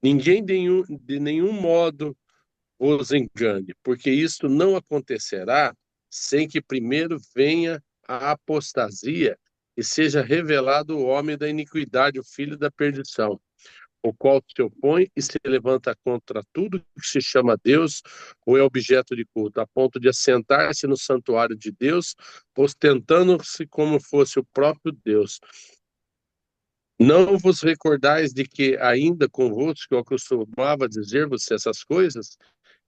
Ninguém de nenhum modo vos engane, porque isto não acontecerá sem que primeiro venha a apostasia e seja revelado o homem da iniquidade, o filho da perdição, o qual se opõe e se levanta contra tudo que se chama Deus ou é objeto de culto, a ponto de assentar-se no santuário de Deus, ostentando-se como fosse o próprio Deus. Não vos recordais de que ainda convosco eu costumava dizer-vos essas coisas?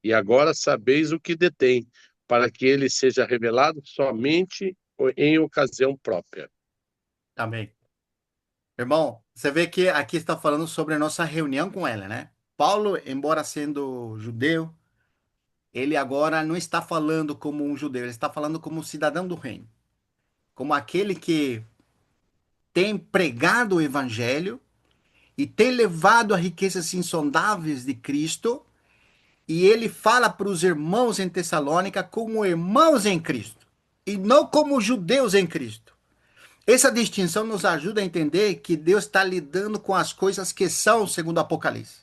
E agora sabeis o que detém, para que ele seja revelado somente em ocasião própria. Amém. Irmão, você vê que aqui está falando sobre a nossa reunião com ela, né? Paulo, embora sendo judeu, ele agora não está falando como um judeu, ele está falando como um cidadão do reino, como aquele que tem pregado o evangelho e tem levado a riquezas insondáveis de Cristo e ele fala para os irmãos em Tessalônica como irmãos em Cristo e não como judeus em Cristo. Essa distinção nos ajuda a entender que Deus está lidando com as coisas que são segundo o Apocalipse.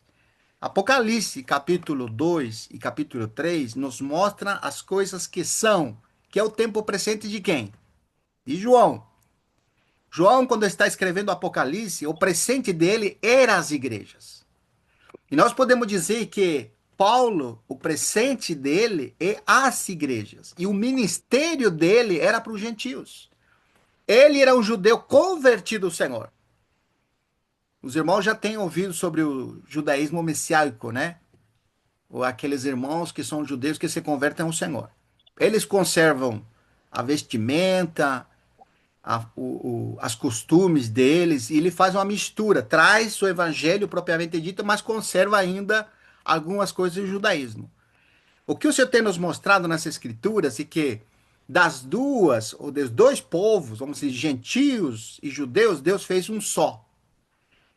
Apocalipse, capítulo 2 e capítulo 3, nos mostra as coisas que são, que é o tempo presente de quem? De João. João, quando está escrevendo o Apocalipse, o presente dele era as igrejas. E nós podemos dizer que Paulo, o presente dele é as igrejas. E o ministério dele era para os gentios. Ele era um judeu convertido ao Senhor. Os irmãos já têm ouvido sobre o judaísmo messiânico, né? Ou aqueles irmãos que são judeus que se convertem ao Senhor. Eles conservam a vestimenta, as costumes deles, e ele faz uma mistura, traz o evangelho propriamente dito, mas conserva ainda algumas coisas do judaísmo. O que o Senhor tem nos mostrado nessas escrituras é que das duas, ou dos dois povos, vamos dizer, gentios e judeus, Deus fez um só.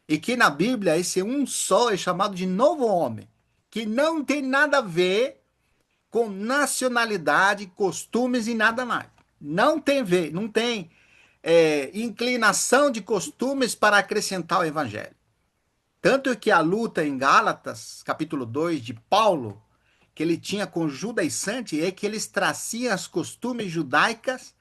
E que na Bíblia esse um só é chamado de novo homem, que não tem nada a ver com nacionalidade, costumes e nada mais. Não tem ver, não tem inclinação de costumes para acrescentar o evangelho. Tanto que a luta em Gálatas, capítulo 2, de Paulo, que ele tinha com judaizante, é que eles traziam as costumes judaicas,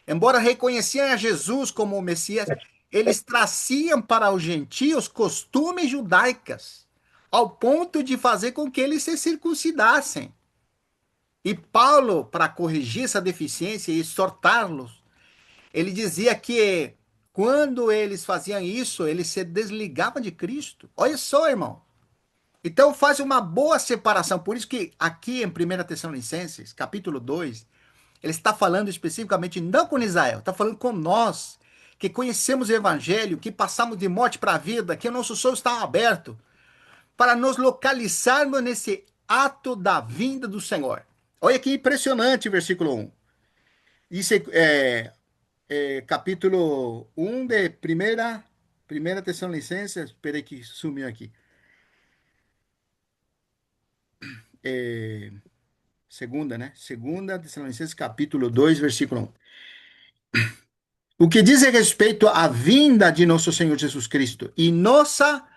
embora reconheciam a Jesus como o Messias, eles traziam para os gentios costumes judaicas, ao ponto de fazer com que eles se circuncidassem. E Paulo, para corrigir essa deficiência e exortá-los, ele dizia que quando eles faziam isso, eles se desligavam de Cristo. Olha só, irmão. Então faz uma boa separação. Por isso que aqui em 1 Tessalonicenses, capítulo 2, ele está falando especificamente não com Israel, está falando com nós, que conhecemos o Evangelho, que passamos de morte para a vida, que o nosso sonho está aberto, para nos localizarmos nesse ato da vinda do Senhor. Olha que impressionante, versículo 1. Isso capítulo 1 de primeira Tessalonicenses, espera aí que sumiu aqui. Segunda, né? Segunda Tessalonicenses, capítulo 2, versículo 1. O que diz respeito à vinda de nosso Senhor Jesus Cristo e nossa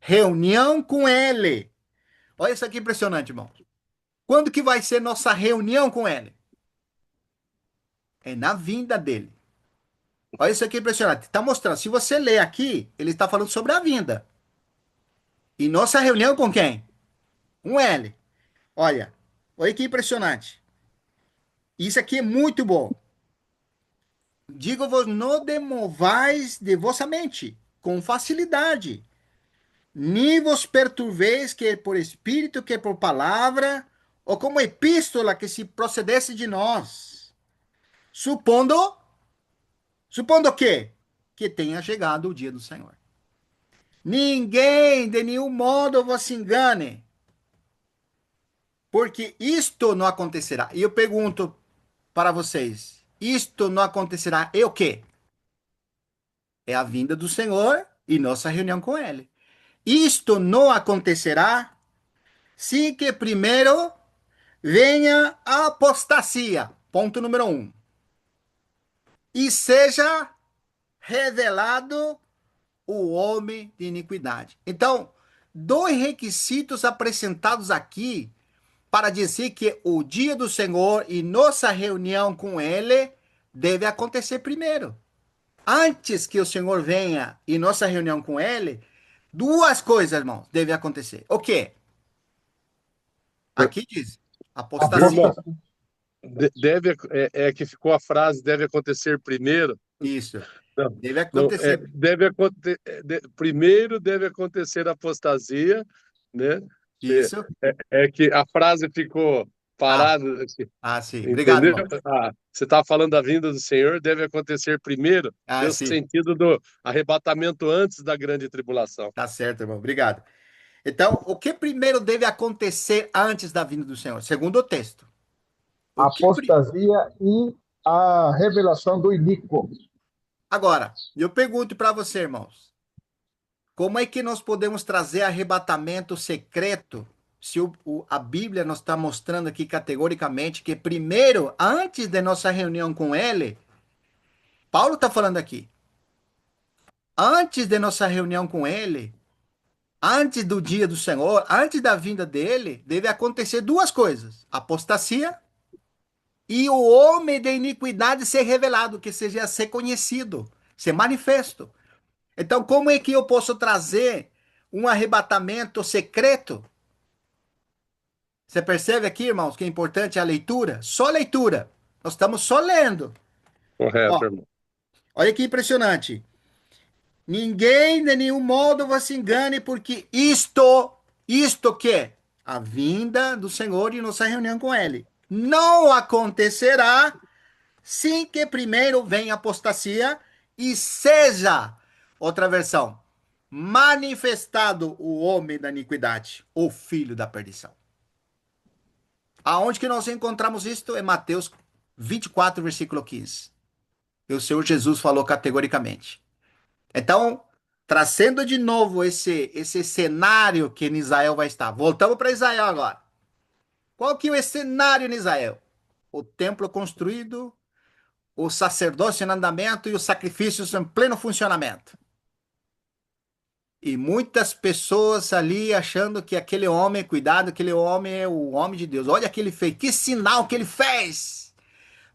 reunião com Ele. Olha isso aqui impressionante, irmão. Quando que vai ser nossa reunião com Ele? É na vinda dele. Olha isso aqui impressionante. Está mostrando. Se você ler aqui, ele está falando sobre a vinda. E nossa reunião com quem? Com Ele. Olha que impressionante. Isso aqui é muito bom. Digo-vos, não demovais de vossa mente, com facilidade, nem vos perturbeis, quer por espírito, quer por palavra, ou como epístola que se procedesse de nós, supondo o quê? Que tenha chegado o dia do Senhor. Ninguém de nenhum modo vos engane, porque isto não acontecerá. E eu pergunto para vocês, isto não acontecerá, é o quê? É a vinda do Senhor e nossa reunião com Ele. Isto não acontecerá se que primeiro venha a apostasia, ponto número 1, e seja revelado o homem de iniquidade. Então, dois requisitos apresentados aqui para dizer que o dia do Senhor e nossa reunião com Ele deve acontecer primeiro. Antes que o Senhor venha e nossa reunião com Ele, duas coisas, irmãos, devem acontecer. O quê? Aqui diz, apostasia. Apostasia. Que ficou a frase, deve acontecer primeiro. Isso. Não, Deve não, acontecer. primeiro deve acontecer a apostasia, né? Isso. Que a frase ficou Ah, parada, assim, sim. Obrigado, entendeu? irmão. Você está falando da vinda do Senhor, deve acontecer primeiro, no Sim. sentido do arrebatamento antes da grande tribulação. Tá certo, irmão. Obrigado. Então, o que primeiro deve acontecer antes da vinda do Senhor? Segundo o texto. Apostasia e a revelação do iníquo. Agora, eu pergunto para você, irmãos. Como é que nós podemos trazer arrebatamento secreto se a Bíblia nos está mostrando aqui categoricamente que primeiro, antes de nossa reunião com ele, Paulo está falando aqui, antes de nossa reunião com ele, antes do dia do Senhor, antes da vinda dele, deve acontecer duas coisas: apostasia e o homem da iniquidade ser revelado, que seja ser conhecido, ser manifesto. Então, como é que eu posso trazer um arrebatamento secreto? Você percebe aqui, irmãos, que é importante a leitura? Só leitura. Nós estamos só lendo. Correto, Ó, irmão. olha que impressionante. Ninguém de nenhum modo você engane, porque isto que é a vinda do Senhor e nossa reunião com Ele, não acontecerá sem que primeiro venha a apostasia e seja, outra versão, manifestado o homem da iniquidade, o filho da perdição. Aonde que nós encontramos isto? É Mateus 24, versículo 15. E o Senhor Jesus falou categoricamente. Então, trazendo de novo esse cenário que em Israel vai estar. Voltamos para Israel agora. Qual que é o cenário em Israel? O templo construído, o sacerdócio em andamento e os sacrifícios em pleno funcionamento. E muitas pessoas ali achando que aquele homem, cuidado, aquele homem é o homem de Deus. Olha o que ele fez, que sinal que ele fez.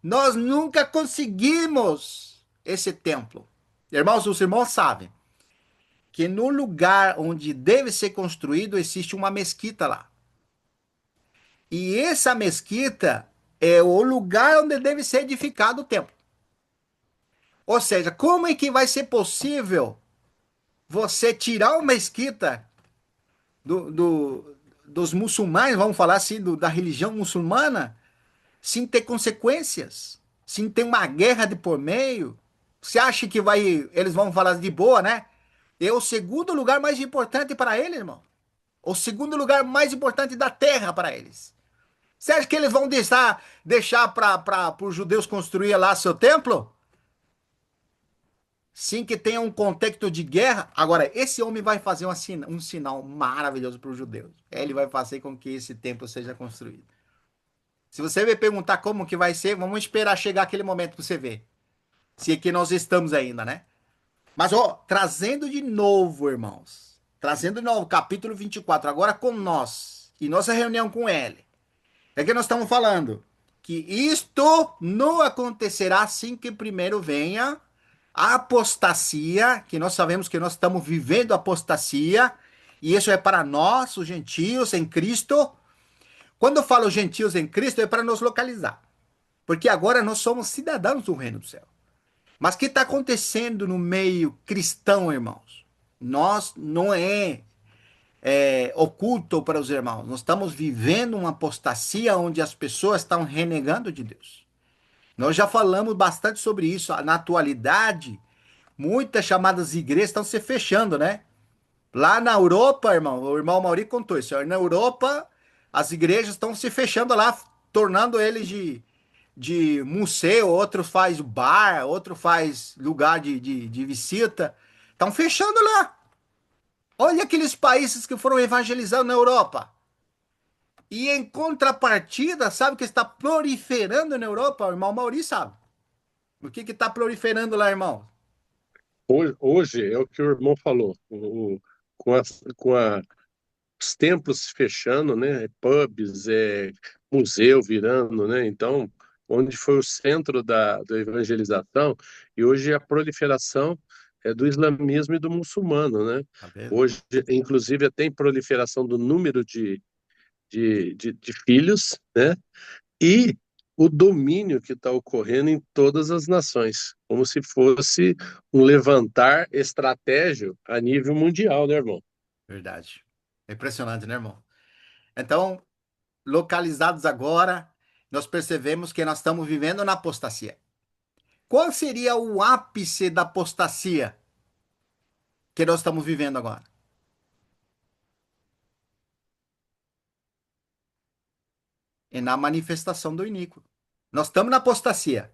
Nós nunca conseguimos esse templo. Irmãos, os irmãos sabem que no lugar onde deve ser construído existe uma mesquita lá. E essa mesquita é o lugar onde deve ser edificado o templo. Ou seja, como é que vai ser possível você tirar uma mesquita dos muçulmanos, vamos falar assim, da religião muçulmana, sem ter consequências, sem ter uma guerra de por meio? Você acha que eles vão falar de boa, né? É o segundo lugar mais importante para eles, irmão. O segundo lugar mais importante da terra para eles. Você acha que eles vão deixar para os judeus construir lá seu templo? Sim, que tenha um contexto de guerra. Agora, esse homem vai fazer um sinal maravilhoso para os judeus. Ele vai fazer com que esse templo seja construído. Se você me perguntar como que vai ser, vamos esperar chegar aquele momento para você ver. Se é que nós estamos ainda, né? Mas, ó, trazendo de novo, irmãos. Trazendo de novo, capítulo 24, agora com nós. E nossa reunião com ele. É que nós estamos falando que isto não acontecerá assim que primeiro venha a apostasia, que nós sabemos que nós estamos vivendo apostasia, e isso é para nós, os gentios em Cristo. Quando eu falo gentios em Cristo, é para nos localizar, porque agora nós somos cidadãos do reino do céu. Mas o que está acontecendo no meio cristão, irmãos? Nós não é oculto para os irmãos. Nós estamos vivendo uma apostasia onde as pessoas estão renegando de Deus. Nós já falamos bastante sobre isso. Na atualidade, muitas chamadas igrejas estão se fechando, né? Lá na Europa, irmão, o irmão Mauri contou isso. Na Europa, as igrejas estão se fechando lá, tornando eles de museu, outro faz bar, outro faz lugar de visita. Estão fechando lá. Olha aqueles países que foram evangelizados na Europa. E em contrapartida, sabe o que está proliferando na Europa? O irmão Mauri sabe. O que está proliferando lá, irmão? Hoje é o que o irmão falou, com os templos se fechando, né? Pubs, museu virando, né? Então, onde foi o centro da evangelização, e hoje a proliferação é do islamismo e do muçulmano, né? Tá vendo? Hoje, inclusive, tem proliferação do número de filhos, né? E o domínio que está ocorrendo em todas as nações, como se fosse um levantar estratégico a nível mundial, né, irmão? Verdade. É impressionante, né, irmão? Então, localizados agora, nós percebemos que nós estamos vivendo na apostasia. Qual seria o ápice da apostasia que nós estamos vivendo agora? É na manifestação do iníquo. Nós estamos na apostasia.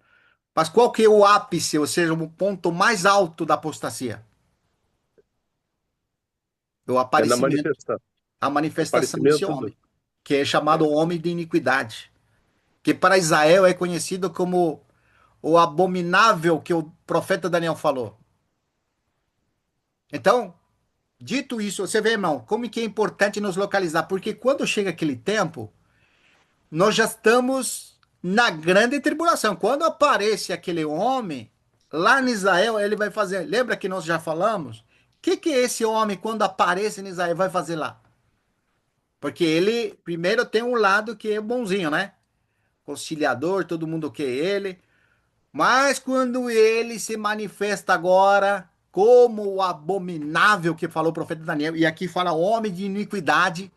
Mas qual que é o ápice, ou seja, o ponto mais alto da apostasia? O É na aparecimento, manifestação, a manifestação desse aparecimento do, homem. que é chamado homem de iniquidade, que para Israel é conhecido como o abominável que o profeta Daniel falou. Então, dito isso, você vê, irmão, como que é importante nos localizar, porque quando chega aquele tempo, nós já estamos na grande tribulação. Quando aparece aquele homem lá em Israel, ele vai fazer. Lembra que nós já falamos? O que esse homem, quando aparece em Israel, vai fazer lá? Porque ele, primeiro, tem um lado que é bonzinho, né? Conciliador, todo mundo quer ele. Mas quando ele se manifesta agora como o abominável que falou o profeta Daniel, e aqui fala homem de iniquidade,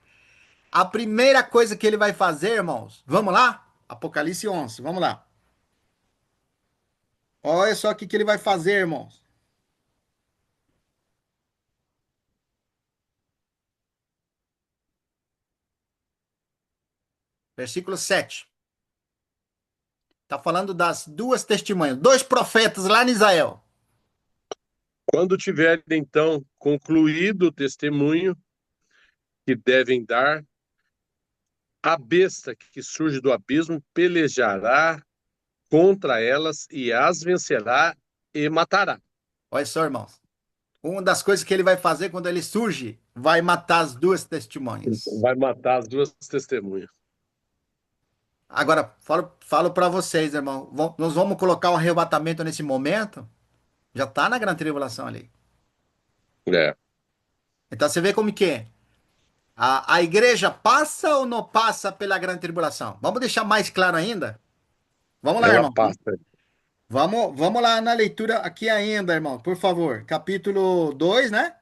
a primeira coisa que ele vai fazer, irmãos, vamos lá? Apocalipse 11, vamos lá. Olha só o que ele vai fazer, irmãos. Versículo 7. Está falando das duas testemunhas, dois profetas lá em Israel. Quando tiver, então, concluído o testemunho que devem dar, a besta que surge do abismo pelejará contra elas e as vencerá e matará. Olha só, irmãos. Uma das coisas que ele vai fazer quando ele surge, vai matar as duas testemunhas. Vai matar as duas testemunhas. Agora, falo para vocês, irmão. Nós vamos colocar o arrebatamento nesse momento. Já está na grande tribulação ali. É. Então você vê como que é. A igreja passa ou não passa pela grande tribulação? Vamos deixar mais claro ainda? Vamos lá, Ela irmão. passa. Vamos lá na leitura aqui ainda, irmão, por favor. Capítulo 2, né?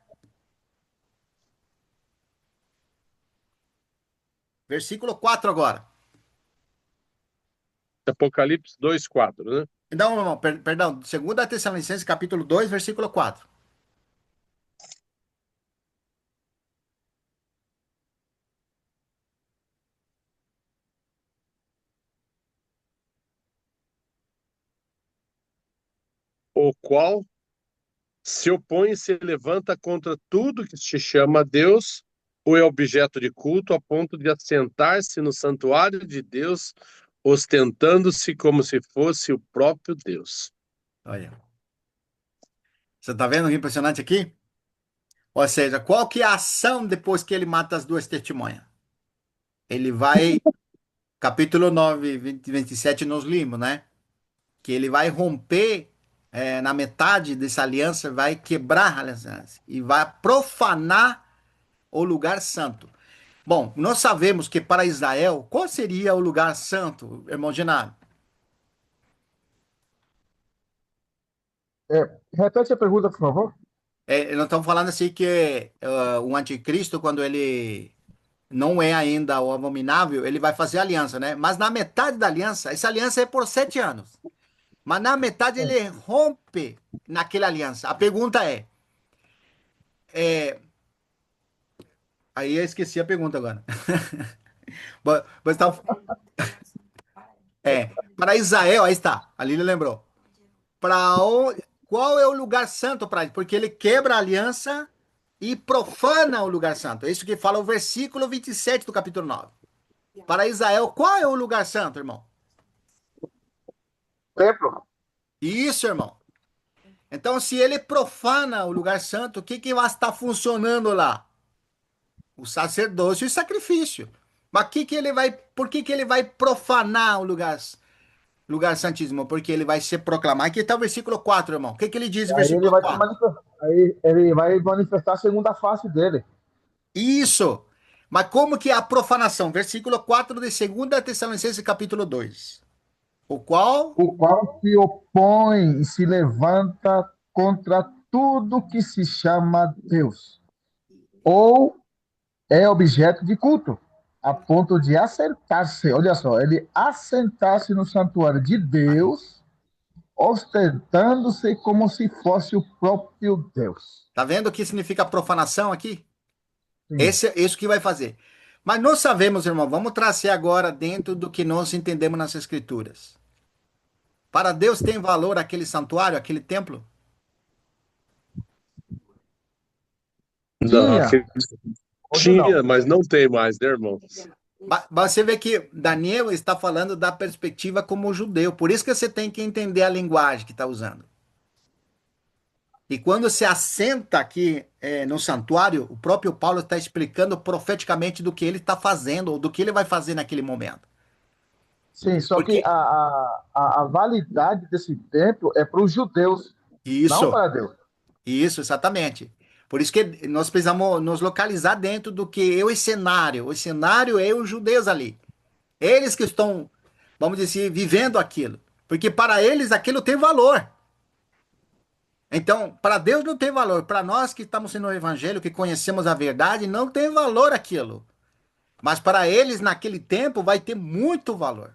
Versículo 4 agora. Apocalipse 2:4, né? Não, irmão, perdão. 2 Tessalonicenses, capítulo 2, versículo 4. O qual se opõe e se levanta contra tudo que se chama Deus ou é objeto de culto a ponto de assentar-se no santuário de Deus, ostentando-se como se fosse o próprio Deus. Olha. Você está vendo o impressionante aqui? Ou seja, qual que é a ação depois que ele mata as duas testemunhas? Ele vai, capítulo 9, 20, 27 nos limos, né? Que ele vai romper na metade dessa aliança, vai quebrar a aliança e vai profanar o lugar santo. Bom, nós sabemos que para Israel, qual seria o lugar santo, irmão Genaro? Repete a pergunta, por favor. Nós estamos falando assim que o anticristo, quando ele não é ainda o abominável, ele vai fazer aliança, né? Mas na metade da aliança, essa aliança é por 7 anos. Mas na metade ele rompe naquela aliança. A pergunta é, aí eu esqueci a pergunta agora. Mas tá, para Israel, aí está, a Lília lembrou. Qual é o lugar santo para ele? Porque ele quebra a aliança e profana o lugar santo. É isso que fala o versículo 27 do capítulo 9. Para Israel, qual é o lugar santo, irmão? Templo. Isso, irmão. Então, se ele profana o lugar santo, o que vai estar funcionando lá? O sacerdócio e o sacrifício. Mas por que ele vai profanar o lugar santíssimo? Porque ele vai se proclamar. Aqui está o versículo 4, irmão. O que ele diz no Aí ele versículo vai se 4? manifestar, aí ele vai manifestar a segunda face dele. Isso. Mas como que é a profanação? Versículo 4 de 2 Tessalonicenses, capítulo 2. O qual? O qual se opõe e se levanta contra tudo que se chama Deus, ou é objeto de culto, a ponto de assentar-se, olha só, ele assentar-se no santuário de Deus, ostentando-se como se fosse o próprio Deus. Tá vendo o que significa profanação aqui? Sim. É isso que vai fazer. Mas nós sabemos, irmão, vamos trazer agora dentro do que nós entendemos nas Escrituras. Para Deus tem valor aquele santuário, aquele templo? Não, Tinha, aquele hoje não. tinha, mas não tem mais, né, irmão? Mas você vê que Daniel está falando da perspectiva como judeu, por isso que você tem que entender a linguagem que está usando. E quando se assenta aqui no santuário, o próprio Paulo está explicando profeticamente do que ele está fazendo, ou do que ele vai fazer naquele momento. Sim, só que Porque a validade desse templo é para os judeus, não isso, para Deus. isso, exatamente. Por isso que nós precisamos nos localizar dentro do que é o cenário. O cenário é os judeus ali. Eles que estão, vamos dizer, vivendo aquilo. Porque para eles aquilo tem valor. Então, para Deus não tem valor. Para nós que estamos no Evangelho, que conhecemos a verdade, não tem valor aquilo. Mas para eles, naquele tempo, vai ter muito valor.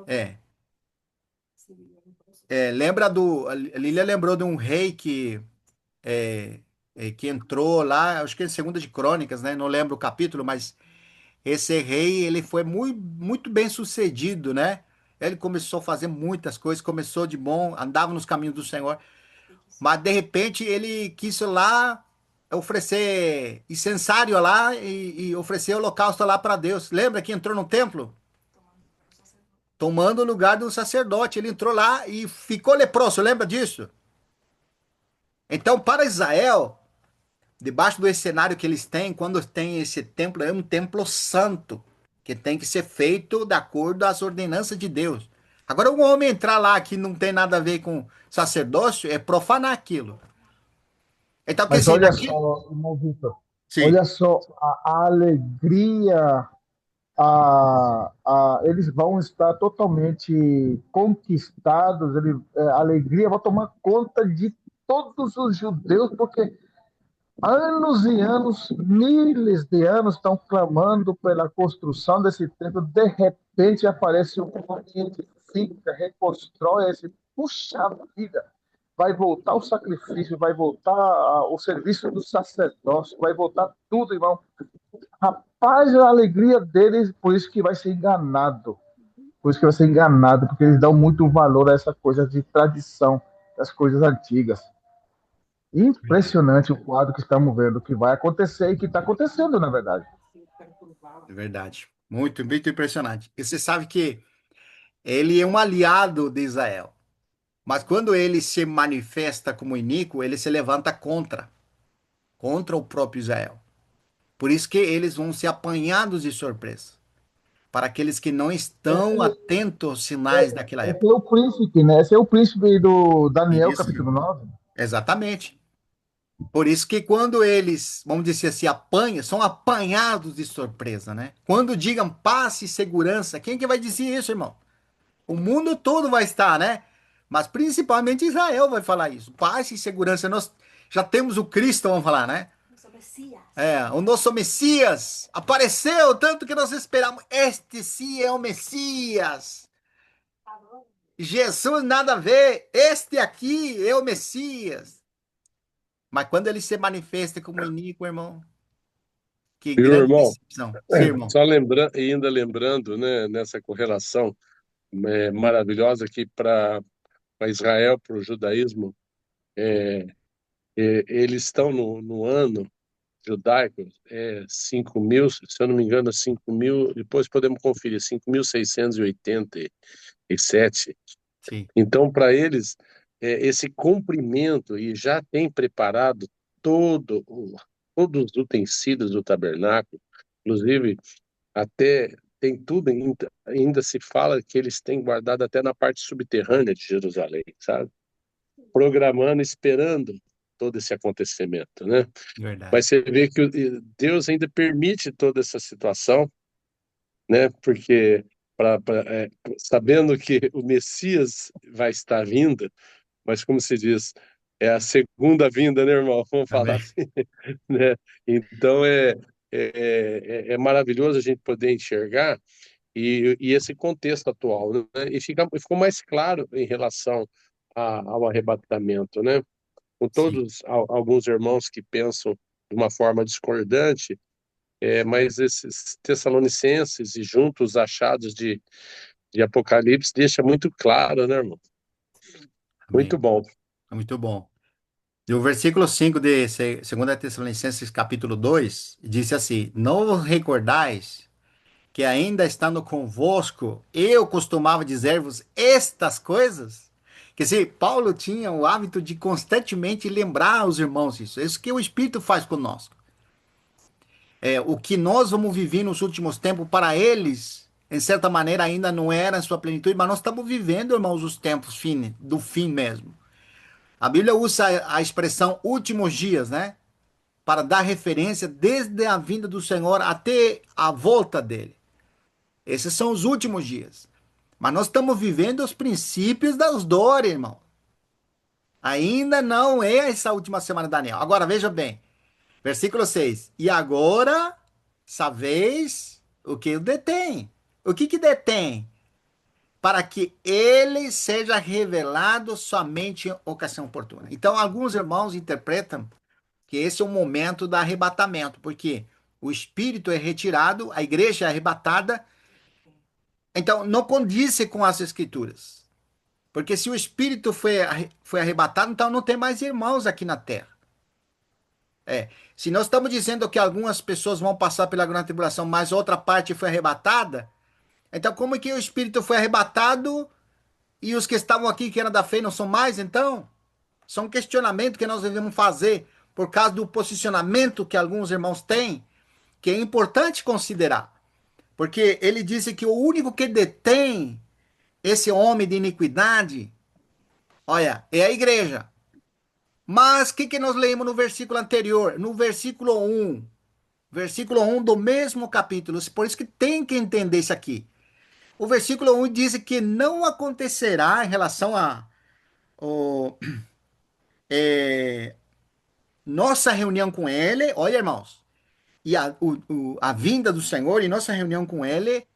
É. Lembra a Lília lembrou de um rei é, que entrou lá, acho que é Segunda de Crônicas, né? Não lembro o capítulo, mas esse rei, ele foi muito, muito bem sucedido, né? Ele começou a fazer muitas coisas, começou de bom, andava nos caminhos do Senhor, mas de repente ele quis lá oferecer incensário lá e oferecer holocausto lá para Deus. Lembra que entrou no templo? Tomando o lugar de um sacerdote. Ele entrou lá e ficou leproso, lembra disso? Então, para Israel, debaixo do cenário que eles têm, quando tem esse templo, é um templo santo, que tem que ser feito de acordo às ordenanças de Deus. Agora, um homem entrar lá que não tem nada a ver com sacerdócio é profanar aquilo. Então, quer Mas dizer, olha naquele. só, irmão Vitor, Sim, olha só a alegria, eles vão estar totalmente conquistados, a alegria vai tomar conta de todos os judeus, porque anos e anos, milhares de anos estão clamando pela construção desse templo. De repente aparece um ambiente, fica, reconstrói esse. Puxa vida! Vai voltar o sacrifício, vai voltar o serviço do sacerdócio, vai voltar tudo, irmão. Rapaz, a alegria deles, por isso que vai ser enganado. Por isso que vai ser enganado, porque eles dão muito valor a essa coisa de tradição, das coisas antigas. verdade. Impressionante o quadro que estamos vendo, que vai acontecer e que está acontecendo, na verdade. É verdade. Muito, muito impressionante. E você sabe que ele é um aliado de Israel. Mas quando ele se manifesta como iníquo, ele se levanta contra o próprio Israel. Por isso que eles vão ser apanhados de surpresa. Para aqueles que não estão atentos aos sinais daquela Esse época. é o príncipe, né? Esse é o príncipe do Daniel, Isso. capítulo 9. Exatamente. Por isso que quando eles, vamos dizer assim, apanham, são apanhados de surpresa, né? Quando digam paz e segurança, quem que vai dizer isso, irmão? O mundo todo vai estar, né? Mas principalmente Israel vai falar isso. Paz e segurança. Nós já temos o Cristo, vamos falar, né? O nosso Messias apareceu, tanto que nós esperamos. Este sim é o Messias. Jesus nada a ver. Este aqui é o Messias. Mas quando ele se manifesta como iníquo, irmão, que Viu, grande irmão? decepção. Sim, irmão. Só lembrando, e ainda lembrando, né, nessa correlação maravilhosa que para Israel, para o judaísmo, eles estão no ano judaico, 5.000, se eu não me engano, 5.000, depois podemos conferir, 5.687. Sim, Então, para eles, esse cumprimento, e já tem preparado todo, todos os utensílios do tabernáculo, inclusive até tem tudo, ainda se fala que eles têm guardado até na parte subterrânea de Jerusalém, sabe? Programando, esperando todo esse acontecimento, né? Mas verdade. você vê que Deus ainda permite toda essa situação, né? Porque sabendo que o Messias vai estar vindo, mas como se diz, é a segunda vinda, né, irmão? Vamos falar Amém. assim, né? Então é maravilhoso a gente poder enxergar e esse contexto atual, né? Ficou mais claro em relação ao arrebatamento, né? Com Sim, todos alguns irmãos que pensam de uma forma discordante, mas esses Tessalonicenses e juntos achados de Apocalipse deixa muito claro, né, irmão? Muito amém. bom. É muito bom. E o versículo 5 de 2 Tessalonicenses, capítulo 2 diz assim: Não vos recordais que ainda estando convosco, eu costumava dizer-vos estas coisas. Quer dizer, Paulo tinha o hábito de constantemente lembrar aos irmãos isso. É isso que o Espírito faz conosco. O que nós vamos viver nos últimos tempos, para eles, em certa maneira, ainda não era em sua plenitude, mas nós estamos vivendo, irmãos, os tempos do fim mesmo. A Bíblia usa a expressão últimos dias, né? Para dar referência desde a vinda do Senhor até a volta dele. Esses são os últimos dias. Mas nós estamos vivendo os princípios das dores, irmão. Ainda não é essa última semana de Daniel. Agora veja bem, versículo 6. E agora sabeis o que o detém. O que detém? Para que ele seja revelado somente em ocasião oportuna. Então, alguns irmãos interpretam que esse é o momento do arrebatamento, porque o espírito é retirado, a igreja é arrebatada. Então, não condiz com as escrituras. Porque se o espírito foi arrebatado, então não tem mais irmãos aqui na terra. Se nós estamos dizendo que algumas pessoas vão passar pela grande tribulação, mas outra parte foi arrebatada, então como é que o espírito foi arrebatado e os que estavam aqui, que eram da fé, não são mais, então? São um questionamento que nós devemos fazer por causa do posicionamento que alguns irmãos têm, que é importante considerar. Porque ele disse que o único que detém esse homem de iniquidade, olha, é a igreja. Mas o que nós leímos no versículo anterior? No versículo 1 do mesmo capítulo. Por isso que tem que entender isso aqui. O versículo 1 diz que não acontecerá em relação a nossa reunião com ele. Olha, irmãos, e a vinda do Senhor e nossa reunião com ele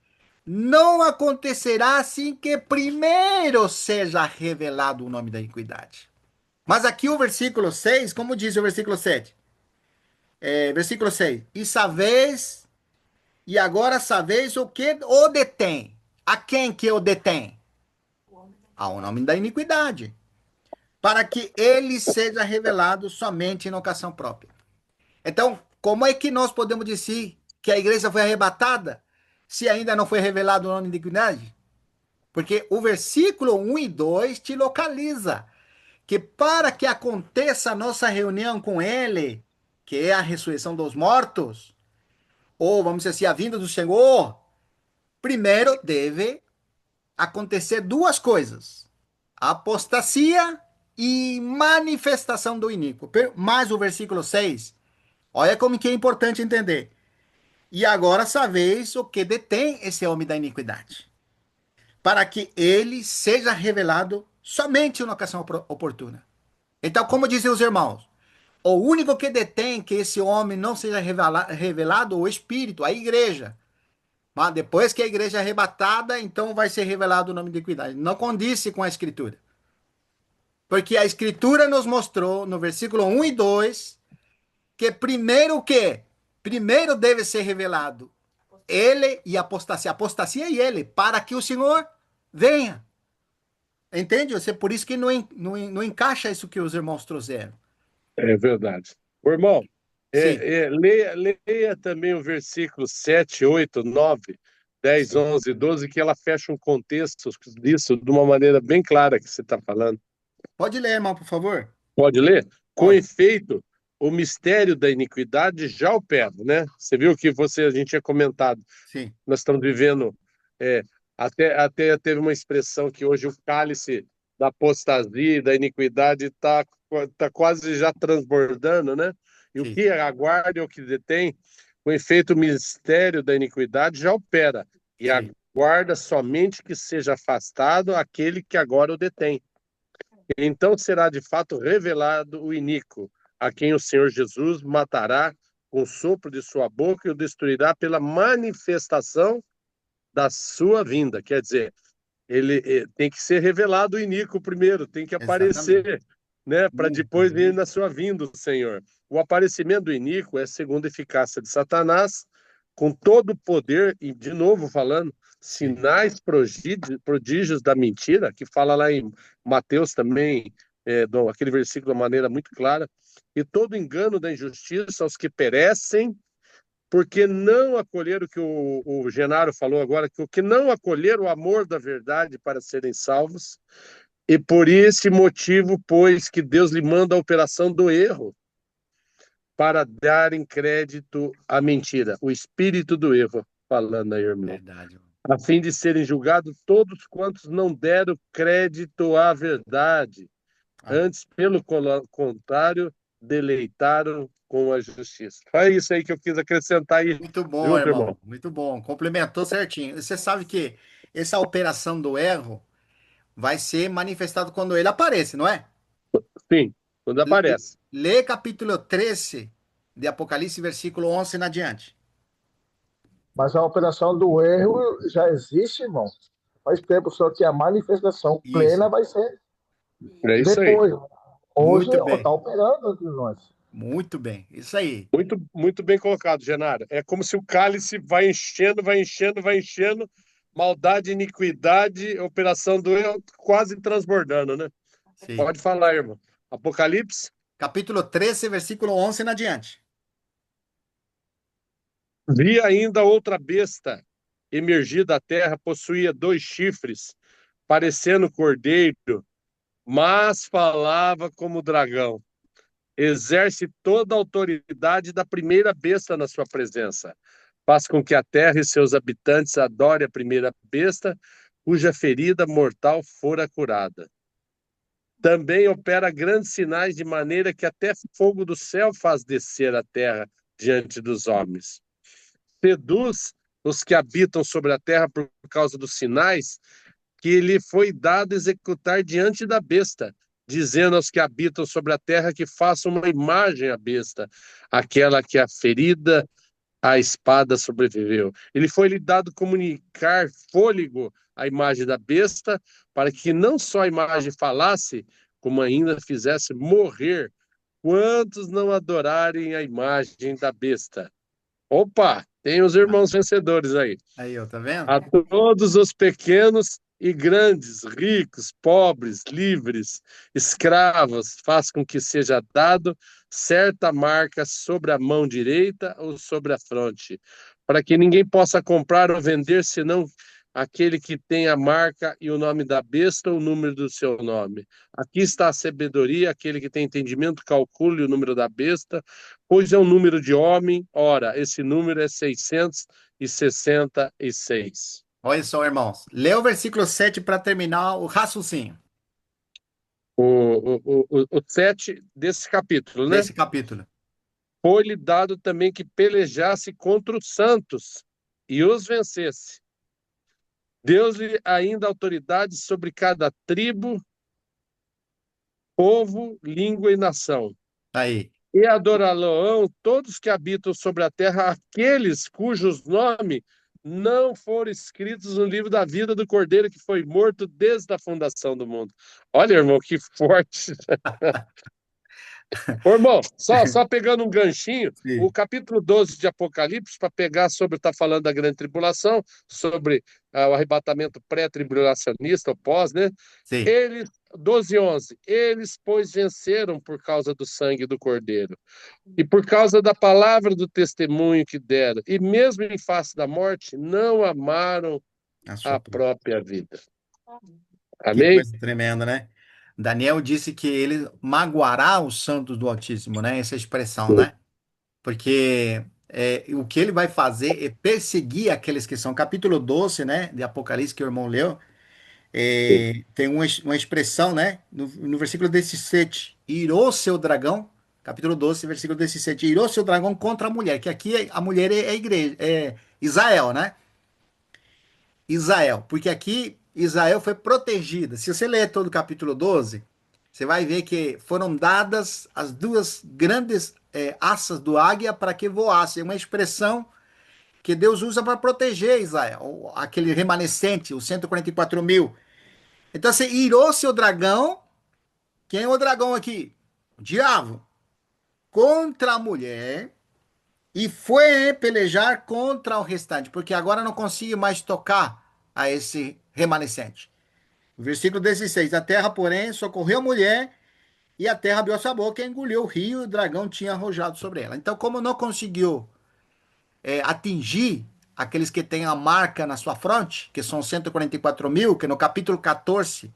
não acontecerá assim que primeiro seja revelado o nome da iniquidade. Mas aqui o versículo 6, como diz o versículo 7? Versículo 6. E agora sabeis o que o detém. A quem que o detém? Ao nome da iniquidade. Para que ele seja revelado somente em ocasião própria. Então, como é que nós podemos dizer que a igreja foi arrebatada se ainda não foi revelado o nome da iniquidade? Porque o versículo 1 e 2 te localiza que para que aconteça a nossa reunião com ele, que é a ressurreição dos mortos, ou vamos dizer assim, a vinda do Senhor, primeiro deve acontecer duas coisas: apostasia e manifestação do iníquo. Mais o versículo 6, olha como que é importante entender. E agora sabeis o que detém esse homem da iniquidade, para que ele seja revelado somente na ocasião oportuna. Então, como dizem os irmãos, o único que detém que esse homem não seja revelado, o Espírito, a igreja. Mas depois que a igreja é arrebatada, então vai ser revelado o nome de iniquidade. Não condiz com a Escritura. Porque a Escritura nos mostrou, no versículo 1 e 2, que primeiro o quê? Primeiro deve ser revelado ele e a apostasia. Apostasia e ele, para que o Senhor venha. Entende? Por isso que não encaixa isso que os irmãos trouxeram. É verdade. Ô, irmão, Sim, leia também o versículo 7, 8, 9, 10, sim. 11 e 12, que ela fecha um contexto disso de uma maneira bem clara que você está falando. Pode ler, irmão, por favor. Pode ler? Com Pode. efeito, o mistério da iniquidade já opera, né? Você viu que a gente tinha comentado. Sim, Nós estamos vivendo, é, até teve uma expressão que hoje o cálice da apostasia e da iniquidade tá quase já transbordando, né? E o sim. que aguarda e o que detém, com efeito, o mistério da iniquidade já opera e Sim. aguarda somente que seja afastado aquele que agora o detém. Então será de fato revelado o iníquo, a quem o Senhor Jesus matará com o sopro de sua boca e o destruirá pela manifestação da sua vinda. Quer dizer, ele tem que ser revelado o iníquo primeiro, tem que Exatamente. aparecer, né, para depois vir Uhum. na sua vinda o Senhor. O aparecimento do iníquo é segundo a eficácia de Satanás, com todo o poder, e de novo falando, Sim. sinais, prodígios da mentira, que fala lá em Mateus também, aquele versículo de uma maneira muito clara, e todo engano da injustiça aos que perecem porque não acolheram o que o Genaro falou agora, que não acolheram o amor da verdade para serem salvos, e por esse motivo, pois que Deus lhe manda a operação do erro para darem crédito à mentira, o espírito do erro, falando aí, irmão, Verdade. a fim de serem julgados todos quantos não deram crédito à verdade, Amém. antes, pelo contrário, deleitaram com a justiça. É isso aí que eu quis acrescentar aí, Muito bom, junto, irmão. irmão. Muito bom. Complementou certinho. Você sabe que essa operação do erro vai ser manifestado quando ele aparece, não é? Sim, quando aparece. Lê capítulo 13 de Apocalipse, versículo 11 em adiante. Mas a operação do erro já existe, irmão. Faz tempo, só que a manifestação Isso. plena vai ser É isso aí. depois. Hoje Muito está bem. operando entre nós. Muito bem. Isso aí. Muito, muito bem colocado, Genaro. É como se o cálice vai enchendo, vai enchendo, vai enchendo, maldade, iniquidade, operação do erro quase transbordando, né? Sim. Pode falar, irmão. Apocalipse. Capítulo 13, versículo 11 em adiante. Vi ainda outra besta emergir da terra, possuía 2 chifres, parecendo cordeiro, mas falava como dragão. Exerce toda a autoridade da primeira besta na sua presença. Faz com que a terra e seus habitantes adorem a primeira besta, cuja ferida mortal fora curada. Também opera grandes sinais, de maneira que até fogo do céu faz descer a terra diante dos homens. Seduz os que habitam sobre a terra por causa dos sinais que lhe foi dado executar diante da besta, dizendo aos que habitam sobre a terra que façam uma imagem à besta, aquela que a ferida, a espada sobreviveu. Ele foi-lhe dado comunicar fôlego à imagem da besta, para que não só a imagem falasse, como ainda fizesse morrer quantos não adorarem a imagem da besta. Opa, tem os irmãos vencedores aí. Aí, ó, tá vendo? A todos os pequenos e grandes, ricos, pobres, livres, escravos, faz com que seja dado certa marca sobre a mão direita ou sobre a fronte, para que ninguém possa comprar ou vender senão aquele que tem a marca e o nome da besta ou o número do seu nome. Aqui está a sabedoria, aquele que tem entendimento, calcule o número da besta, pois é um número de homem, ora, esse número é 666. Olha só, irmãos. Lê o versículo 7 para terminar o raciocínio O 7 desse capítulo, né? desse capítulo. Foi-lhe dado também que pelejasse contra os santos e os vencesse. Deu-lhe ainda autoridade sobre cada tribo, povo, língua e nação. Aí. E adorá-lo-ão todos que habitam sobre a terra, aqueles cujos nomes não foram escritos no livro da vida do Cordeiro que foi morto desde a fundação do mundo. Olha, irmão, que forte. Ô, irmão, só pegando um ganchinho, o Sim. capítulo 12 de Apocalipse, para pegar sobre, está falando da grande tribulação, sobre o arrebatamento pré-tribulacionista, ou pós, né? Sim. Eles, 12 e 11, eles, pois, venceram por causa do sangue do Cordeiro, e por causa da palavra do testemunho que deram, e mesmo em face da morte, não amaram A sua a própria. própria vida. Que Amém? coisa tremenda, né? Daniel disse que ele magoará os santos do Altíssimo, né? Essa expressão, né? Porque o que ele vai fazer é perseguir aqueles que são. Capítulo 12, né? De Apocalipse, que o irmão leu, tem uma expressão, né? No versículo 17: irou seu dragão. Capítulo 12, versículo 17: irou seu dragão contra a mulher, que aqui a mulher é a igreja, é Israel, né? Israel, porque aqui Israel foi protegida. Se você ler todo o capítulo 12, você vai ver que foram dadas as duas grandes asas do águia para que voasse. É uma expressão que Deus usa para proteger Israel, aquele remanescente, os 144 mil. Então você irou-se o dragão. Quem é o dragão aqui? O diabo. Contra a mulher. E foi pelejar contra o restante, porque agora não consigo mais tocar a esse remanescente. Versículo 16: a terra, porém, socorreu a mulher, e a terra abriu sua boca e engoliu o rio, e o dragão tinha arrojado sobre ela. Então, como não conseguiu atingir aqueles que têm a marca na sua fronte, que são 144.000, que no capítulo 14,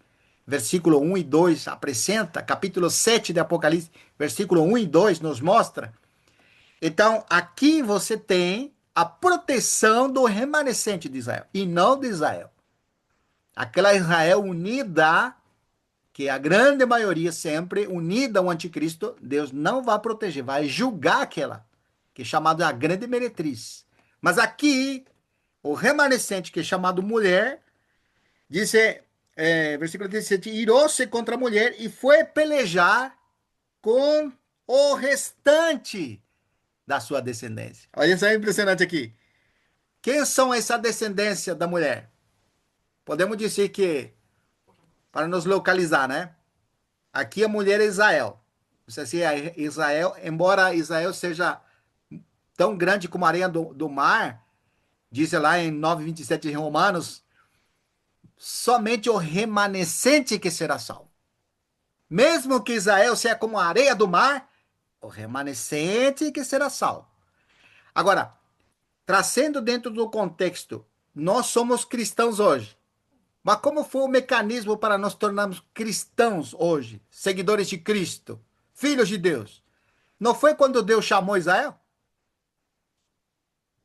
versículo 1 e 2 apresenta, capítulo 7 de Apocalipse, versículo 1 e 2 nos mostra. Então, aqui você tem a proteção do remanescente de Israel, e não de Israel. Aquela Israel unida, que é a grande maioria sempre unida ao anticristo, Deus não vai proteger, vai julgar aquela, que é chamada a grande meretriz. Mas aqui, o remanescente, que é chamado mulher, diz, versículo 17, irou-se contra a mulher e foi pelejar com o restante da sua descendência. Olha isso aí, impressionante aqui. Quem são essa descendência da mulher? Podemos dizer que, para nos localizar, né? Aqui a mulher é Israel. Não sei se é Israel, embora Israel seja tão grande como a areia do mar, diz lá em 9:27 de Romanos, somente o remanescente que será salvo. Mesmo que Israel seja como a areia do mar, o remanescente que será salvo. Agora, trazendo dentro do contexto, nós somos cristãos hoje. Mas como foi o mecanismo para nós tornarmos cristãos hoje, seguidores de Cristo, filhos de Deus? Não foi quando Deus chamou Israel?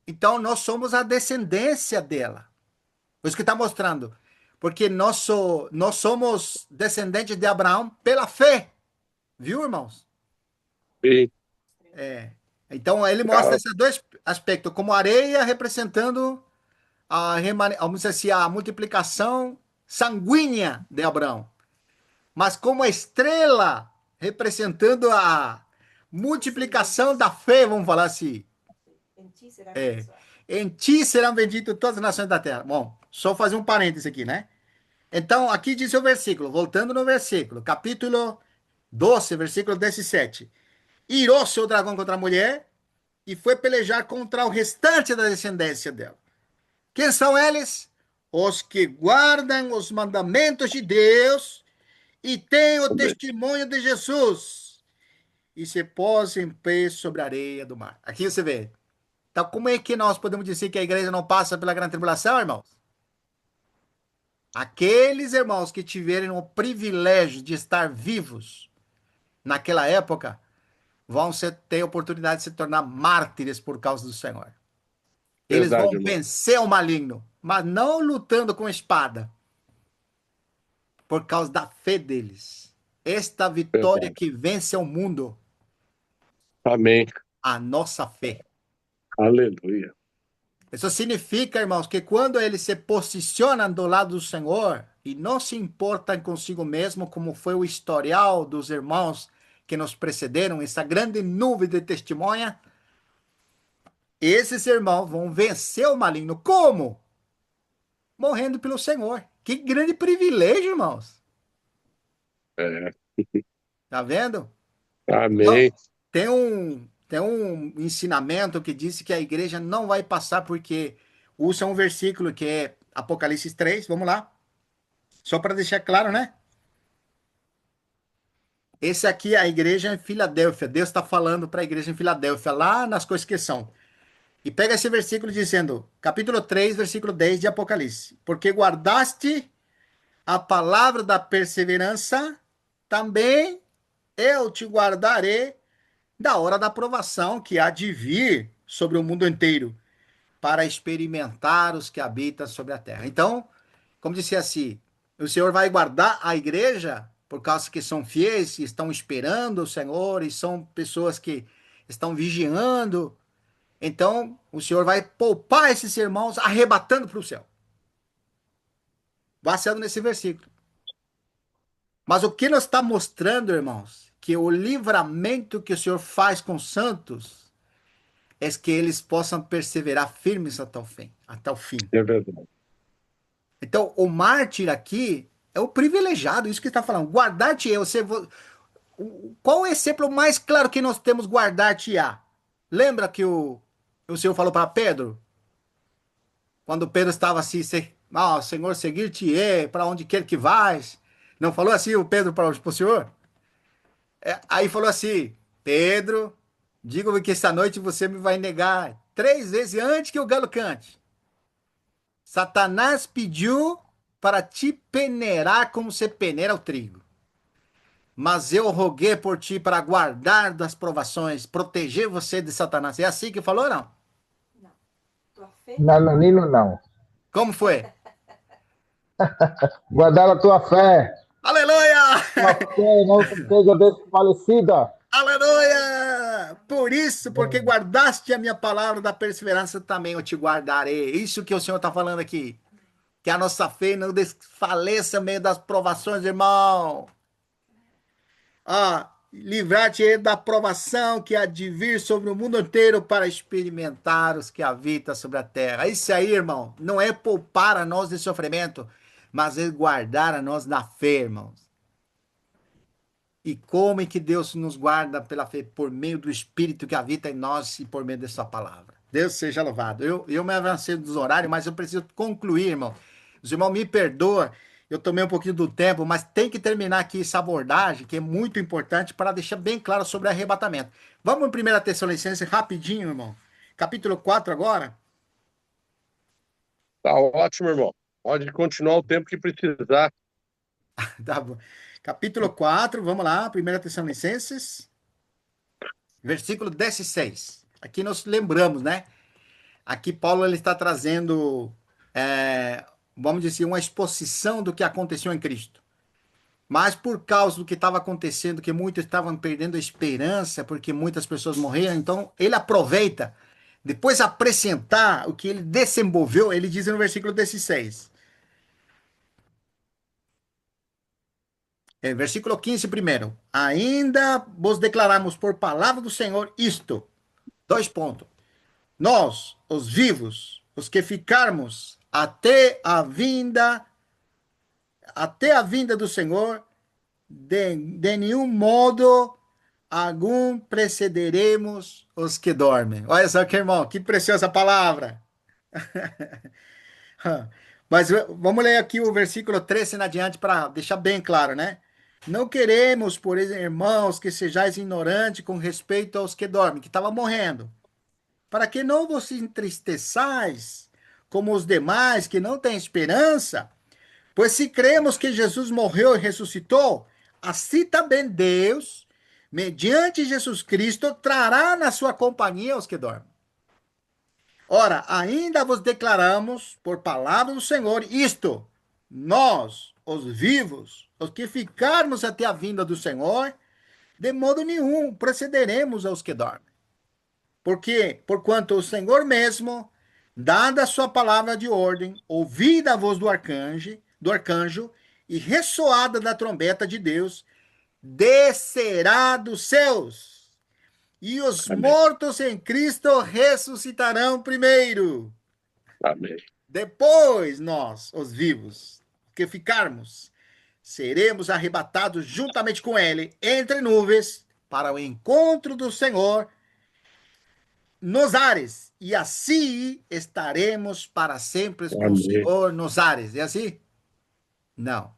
Então nós somos a descendência dela. Por isso que está mostrando. Porque nós somos descendentes de Abraão pela fé. Viu, irmãos? Sim. Então ele mostra esses dois aspectos, como areia representando vamos dizer assim, a multiplicação sanguínea de Abraão, mas como a estrela representando a multiplicação da fé, vamos falar assim. Em ti serão benditas todas as nações da terra. Bom, só fazer um parêntese aqui, né? Então, aqui diz o versículo, voltando no versículo, capítulo 12, versículo 17. Irou-se o dragão contra a mulher e foi pelejar contra o restante da descendência dela. Quem são eles? Os que guardam os mandamentos de Deus e têm o testemunho de Jesus e se pôs em pé sobre a areia do mar. Aqui você vê. Então, como é que nós podemos dizer que a igreja não passa pela grande tribulação, irmãos? Aqueles irmãos que tiverem o privilégio de estar vivos naquela época vão ter a oportunidade de se tornar mártires por causa do Senhor. Eles vão Verdade, irmão. vencer o maligno, mas não lutando com espada, por causa da fé deles. Esta vitória Verdade. que vence o mundo, Amém. a nossa fé. Aleluia. Isso significa, irmãos, que quando eles se posicionam do lado do Senhor e não se importam consigo mesmo, como foi o historial dos irmãos que nos precederam, essa grande nuvem de testemunha, esses irmãos vão vencer o maligno. Como? Morrendo pelo Senhor. Que grande privilégio, irmãos. É. Tá vendo? Então, Amém. tem um ensinamento que diz que a igreja não vai passar porque usa um versículo que é Apocalipse 3. Vamos lá. Só para deixar claro, né? Esse aqui é a igreja em Filadélfia. Deus está falando para a igreja em Filadélfia, lá nas coisas que são. E pega esse versículo dizendo, capítulo 3, versículo 10 de Apocalipse. Porque guardaste a palavra da perseverança, também eu te guardarei da hora da provação que há de vir sobre o mundo inteiro, para experimentar os que habitam sobre a terra. Então, como disse assim, o Senhor vai guardar a igreja por causa que são fiéis, e estão esperando o Senhor, e são pessoas que estão vigiando. Então, o Senhor vai poupar esses irmãos, arrebatando para o céu. Baseado nesse versículo. Mas o que nos está mostrando, irmãos, que o livramento que o Senhor faz com os santos é que eles possam perseverar firmes até o fim. Até o fim. É verdade. Então, o mártir aqui é o privilegiado, isso que está falando. Guardar-te-ei. Qual o exemplo mais claro que nós temos guardar-te-á? Lembra que o Senhor falou para Pedro? Quando Pedro estava assim, Senhor, seguir-te-ei para onde quer que vais. Não falou assim o Pedro para o Senhor? Aí falou assim, Pedro, diga-me que esta noite você me vai negar 3 vezes antes que o galo cante. Satanás pediu para te peneirar como você peneira o trigo. Mas eu roguei por ti para guardar das provações, proteger você de Satanás. É assim que falou, não? Nananino, não. Como foi? Guardar a tua fé. Aleluia! Tua fé não seja desfalecida. Aleluia! Por isso, porque guardaste a minha palavra da perseverança, também eu te guardarei. Isso que o Senhor está falando aqui. Que a nossa fé não desfaleça no meio das provações, irmão. Livrar-te da provação que há de vir sobre o mundo inteiro para experimentar os que habitam sobre a terra. Isso aí, irmão, não é poupar a nós de sofrimento, mas é guardar a nós na fé, irmãos. E como é que Deus nos guarda pela fé? Por meio do Espírito que habita em nós e por meio da sua palavra. Deus seja louvado. Eu me avancei dos horários, mas eu preciso concluir, irmão. Os irmãos me perdoam, eu tomei um pouquinho do tempo, mas tem que terminar aqui essa abordagem, que é muito importante, para deixar bem claro sobre arrebatamento. Vamos em 1 Tessalonicenses rapidinho, irmão. Capítulo 4 agora. Tá ótimo, irmão. Pode continuar o tempo que precisar. Tá bom. Capítulo 4, vamos lá, 1 Tessalonicenses, versículo 16. Aqui nós lembramos, né? Aqui Paulo ele está trazendo, vamos dizer, uma exposição do que aconteceu em Cristo. Mas por causa do que estava acontecendo, que muitos estavam perdendo a esperança, porque muitas pessoas morreram, então ele aproveita, depois de apresentar o que ele desenvolveu, ele diz no versículo 16. Versículo 15 primeiro. Ainda vos declaramos por palavra do Senhor isto. 2 pontos. Nós, os vivos, os que ficarmos até a vinda do Senhor, de nenhum modo algum precederemos os que dormem. Olha só que irmão, que preciosa palavra. Mas vamos ler aqui o versículo 13 em adiante para deixar bem claro, né? Não queremos, por irmãos, que sejais ignorantes com respeito aos que dormem, que estavam morrendo, para que não vos entristeçais como os demais que não têm esperança. Pois se cremos que Jesus morreu e ressuscitou, assim também Deus, mediante Jesus Cristo, trará na sua companhia os que dormem. Ora, ainda vos declaramos, por palavra do Senhor, isto: nós, os vivos, os que ficarmos até a vinda do Senhor, de modo nenhum precederemos aos que dormem. Porque, porquanto o Senhor mesmo, dada a sua palavra de ordem, ouvida a voz do arcanjo e ressoada da trombeta de Deus, descerá dos céus, e os Amém. mortos em Cristo ressuscitarão primeiro. Amém. Depois nós, os vivos, que ficarmos, seremos arrebatados juntamente com ele entre nuvens para o encontro do Senhor nos ares, e assim estaremos para sempre com o Amém. Senhor nos ares. É assim? Não.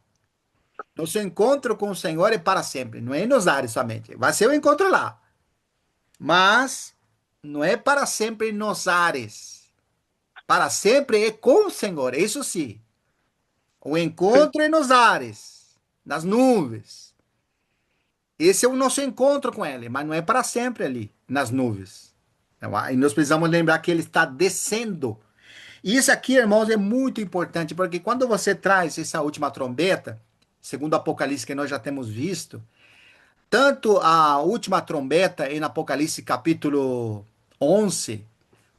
Nosso encontro com o Senhor é para sempre, não é nos ares somente. Vai ser o encontro lá. Mas não é para sempre nos ares. Para sempre é com o Senhor, isso sim. O encontro é nos ares, nas nuvens. Esse é o nosso encontro com Ele, mas não é para sempre ali, nas nuvens. E nós precisamos lembrar que Ele está descendo. E isso aqui, irmãos, é muito importante, porque quando você traz essa última trombeta, segundo o Apocalipse que nós já temos visto, tanto a última trombeta em Apocalipse capítulo 11,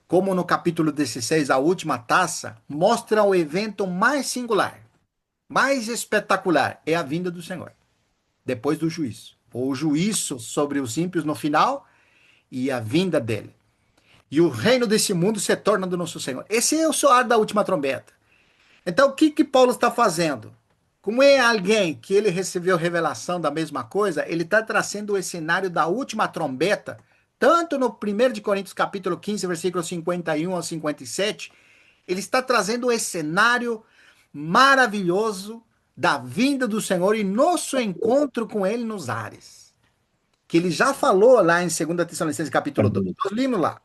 como no capítulo 16, a última taça, mostra o evento mais singular, mais espetacular, é a vinda do Senhor, depois do juízo. O juízo sobre os ímpios no final e a vinda dele. E o reino desse mundo se torna do nosso Senhor. Esse é o soar da última trombeta. Então, o que Paulo está fazendo? Como é alguém que ele recebeu revelação da mesma coisa, ele está trazendo o cenário da última trombeta, tanto no 1 de Coríntios capítulo 15, versículos 51 ao 57, ele está trazendo o cenário maravilhoso da vinda do Senhor e nosso encontro com ele nos ares. Que ele já falou lá em 2 Tessalonicenses capítulo 2. Nós limos lá.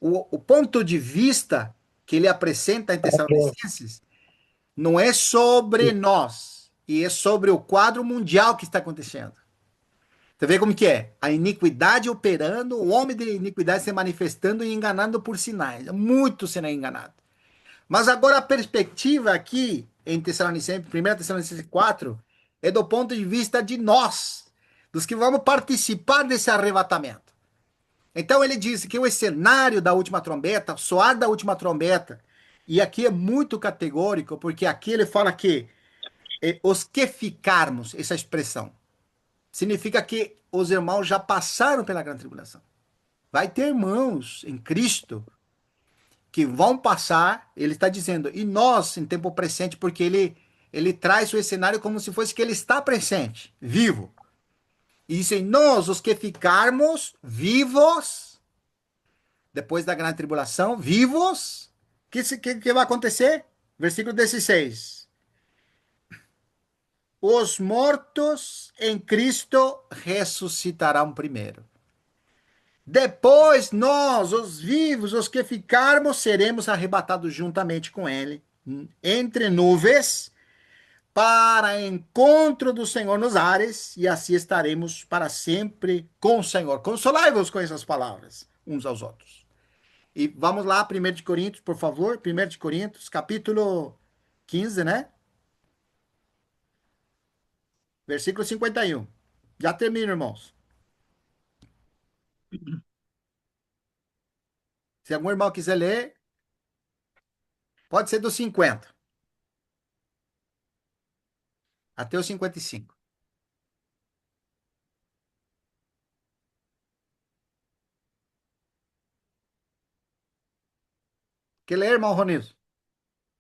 o ponto de vista que ele apresenta em Ok. Tessalonicenses não é sobre nós, e é sobre o quadro mundial que está acontecendo. Você vê como que é? A iniquidade operando, o homem de iniquidade se manifestando e enganando por sinais. Muitos serão enganados. Mas agora a perspectiva aqui em Tessalonicenses, 1 Tessalonicenses 4, é do ponto de vista de nós, dos que vamos participar desse arrebatamento. Então ele diz que o cenário da última trombeta, soar da última trombeta, e aqui é muito categórico, porque aqui ele fala que os que ficarmos, essa expressão, significa que os irmãos já passaram pela grande tribulação. Vai ter irmãos em Cristo que vão passar, ele está dizendo, e nós em tempo presente, porque ele traz o cenário como se fosse que ele está presente, vivo. E dizem, nós, os que ficarmos vivos, depois da grande tribulação, vivos, que vai acontecer? Versículo 16. Os mortos em Cristo ressuscitarão primeiro. Depois nós, os vivos, os que ficarmos, seremos arrebatados juntamente com ele, entre nuvens, para encontro do Senhor nos ares, e assim estaremos para sempre com o Senhor. Consolai-vos com essas palavras, uns aos outros. E vamos lá, 1 de Coríntios, por favor. 1 de Coríntios, capítulo 15, né? Versículo 51. Já termino, irmãos. Se algum irmão quiser ler, pode ser do 50 até o 55. Quer ler, irmão Ronizo?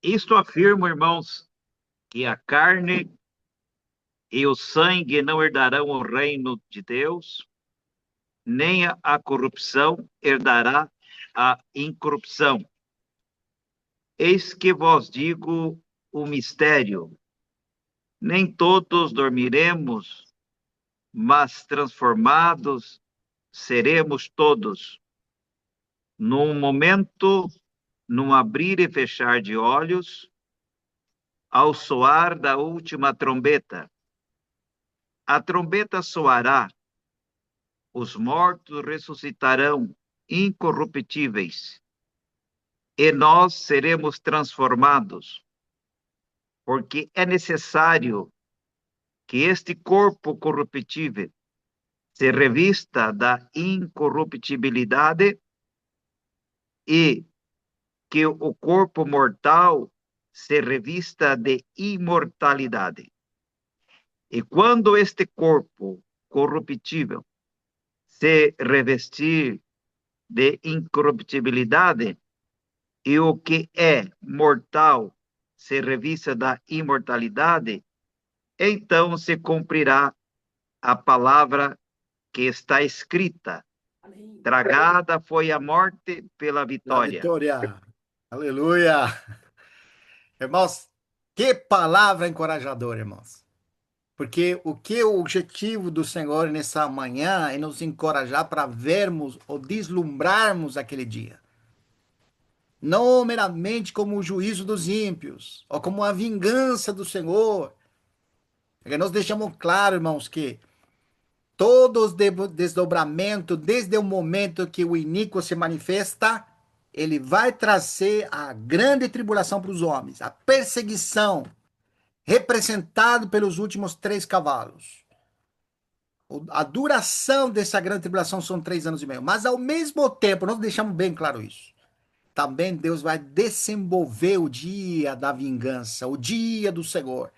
Isto afirmo, irmãos, que a carne e o sangue não herdarão o reino de Deus, nem a corrupção herdará a incorrupção. Eis que vos digo o mistério: nem todos dormiremos, mas transformados seremos todos, num momento, num abrir e fechar de olhos, ao soar da última trombeta. A trombeta soará, os mortos ressuscitarão incorruptíveis, e nós seremos transformados, porque é necessário que este corpo corruptível se revista da incorruptibilidade e que o corpo mortal se revista de imortalidade. E quando este corpo corruptível se revestir de incorruptibilidade e o que é mortal se revista da imortalidade, então se cumprirá a palavra que está escrita: tragada foi a morte pela Na vitória. vitória. Aleluia. Irmãos, que palavra encorajadora, irmãos. Porque o objetivo do Senhor nessa manhã é nos encorajar para vermos ou deslumbrarmos aquele dia. Não meramente como o juízo dos ímpios, ou como a vingança do Senhor. Porque nós deixamos claro, irmãos, que todos os desdobramentos, desde o momento que o iníquo se manifesta, ele vai trazer a grande tribulação para os homens, a perseguição, representado pelos últimos 3 cavalos. A duração dessa grande tribulação são 3 anos e meio. Mas ao mesmo tempo, nós deixamos bem claro isso. Também Deus vai desenvolver o dia da vingança, o dia do Senhor.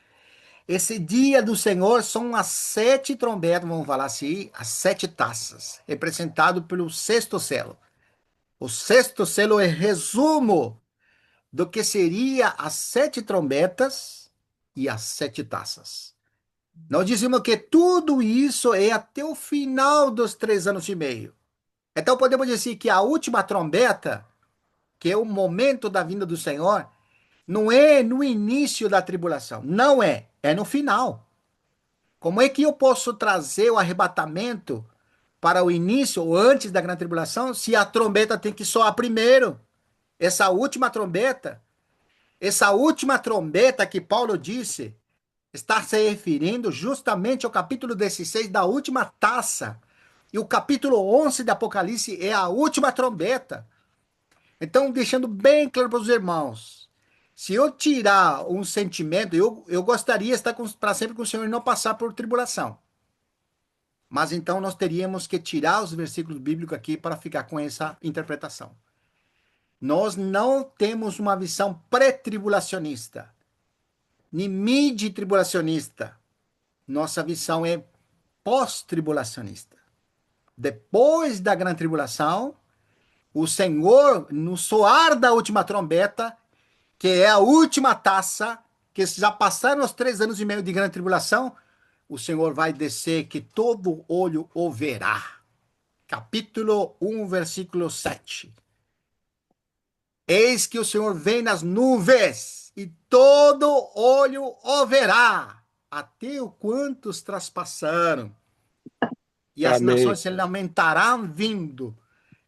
Esse dia do Senhor são as 7 trombetas, vamos falar assim, as 7 taças, representado pelo sexto selo. O sexto selo é resumo do que seria as 7 trombetas e as 7 taças. Nós dizemos que tudo isso é até o final dos 3 anos e meio. Então podemos dizer que a última trombeta, que é o momento da vinda do Senhor, não é no início da tribulação. Não é no final. Como é que eu posso trazer o arrebatamento para o início ou antes da grande tribulação, se a trombeta tem que soar primeiro. Essa última trombeta que Paulo disse, está se referindo justamente ao capítulo 16 da última taça. E o capítulo 11 do Apocalipse é a última trombeta. Então, deixando bem claro para os irmãos, se eu tirar um sentimento, eu gostaria de estar para sempre com o Senhor e não passar por tribulação. Mas então nós teríamos que tirar os versículos bíblicos aqui para ficar com essa interpretação. Nós não temos uma visão pré-tribulacionista, nem mid-tribulacionista. Nossa visão é pós-tribulacionista. Depois da grande tribulação, o Senhor, no soar da última trombeta, que é a última taça, que já passaram os 3 anos e meio de grande tribulação, o Senhor vai descer que todo olho o verá. Capítulo 1, versículo 7. Eis que o Senhor vem nas nuvens, e todo olho o verá, até o quantos traspassaram. E as Amém. nações se lamentarão vindo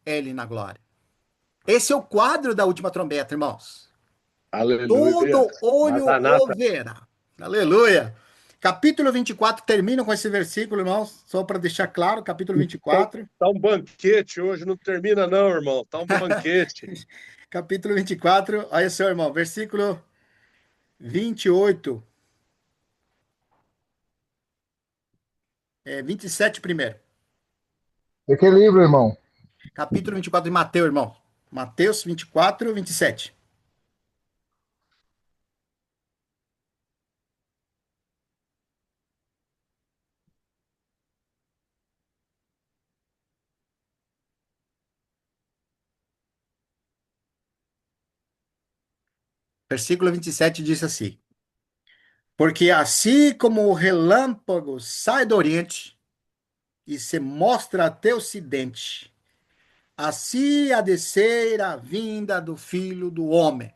ele na glória. Esse é o quadro da última trombeta, irmãos. Aleluia. Todo olho Maranata. o verá. Aleluia. Capítulo 24 termina com esse versículo, irmãos, só para deixar claro, capítulo 24. Tá um banquete hoje, não termina não, irmão. Tá um banquete. Capítulo 24, olha só, irmão, versículo 28. 27 primeiro. De que livro, irmão? Capítulo 24 de Mateus, irmão. Mateus 24, 27. Versículo 27 diz assim: Porque assim como o relâmpago sai do oriente e se mostra até o ocidente, assim há de ser a vinda do Filho do Homem.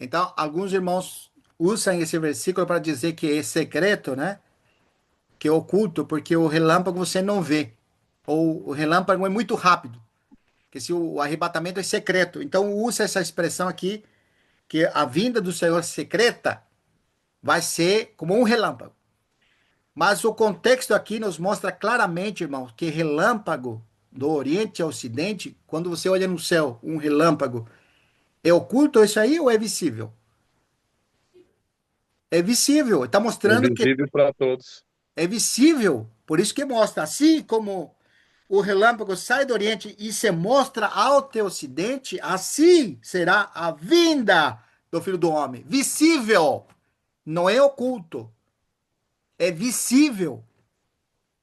Então, alguns irmãos usam esse versículo para dizer que é secreto, né? Que é oculto, porque o relâmpago você não vê. Ou o relâmpago é muito rápido. Que se o arrebatamento é secreto. Então, usa essa expressão aqui, que a vinda do Senhor secreta vai ser como um relâmpago. Mas o contexto aqui nos mostra claramente, irmãos, que relâmpago do Oriente ao Ocidente, quando você olha no céu, um relâmpago, é oculto isso aí ou é visível? É visível. Está mostrando que Invisível para todos. é visível. Por isso que mostra, assim como o relâmpago sai do Oriente e se mostra ao teu Ocidente, assim será a vinda do Filho do Homem. Visível. Não é oculto. É visível.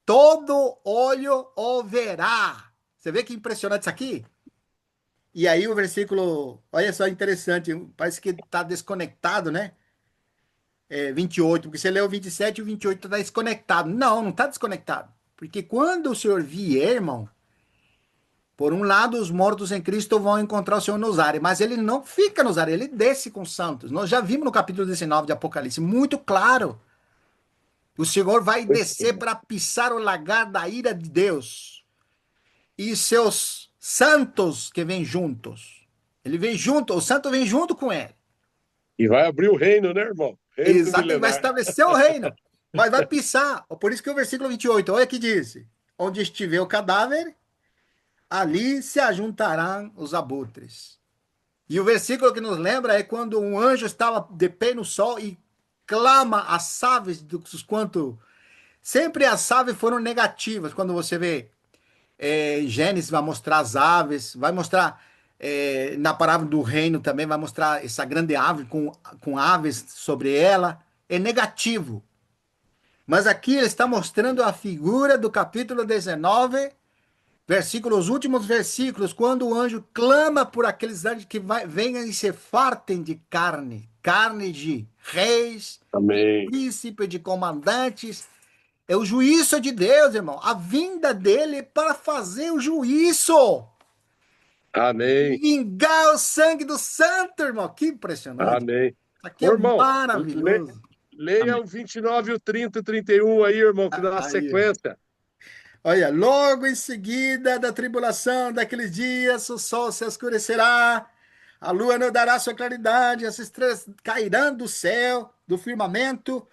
Todo olho o verá. Você vê que impressionante isso aqui? E aí o versículo, olha só, interessante, parece que está desconectado, né? 28, porque você leu 27 e o 28 está desconectado. Não, não está desconectado. Porque quando o Senhor vier, irmão, por um lado, os mortos em Cristo vão encontrar o Senhor nos ares, mas ele não fica nos ares, ele desce com os santos. Nós já vimos no capítulo 19 de Apocalipse, muito claro. O Senhor vai descer para pisar o lagar da ira de Deus. E seus santos que vêm juntos. Ele vem junto, o santo vem junto com ele. E vai abrir o reino, né, irmão? Reino Exato, ele vai milenar. estabelecer o reino. Mas vai pisar. Por isso que o versículo 28, olha que diz: onde estiver o cadáver, ali se ajuntarão os abutres. E o versículo que nos lembra é quando um anjo estava de pé no sol e clama às aves dos quanto. Sempre as aves foram negativas. Quando você vê Gênesis, vai mostrar as aves, vai mostrar na palavra do reino também, vai mostrar essa grande árvore com aves sobre ela. É negativo. Mas aqui ele está mostrando a figura do capítulo 19, os últimos versículos, quando o anjo clama por aqueles anjos que venham e se fartem de carne, carne de reis, Amém. príncipes, de comandantes. É o juízo de Deus, irmão. A vinda dele é para fazer o juízo. Amém. Vingar o sangue do santo, irmão. Que impressionante. Amém. Isso aqui Ô, é irmão, maravilhoso. leia Amém. o 29, o 30 e o 31 aí, irmão, que dá uma Aí, ó. sequência. Olha, logo em seguida da tribulação daqueles dias, o sol se escurecerá, a lua não dará sua claridade, as estrelas cairão do céu, do firmamento,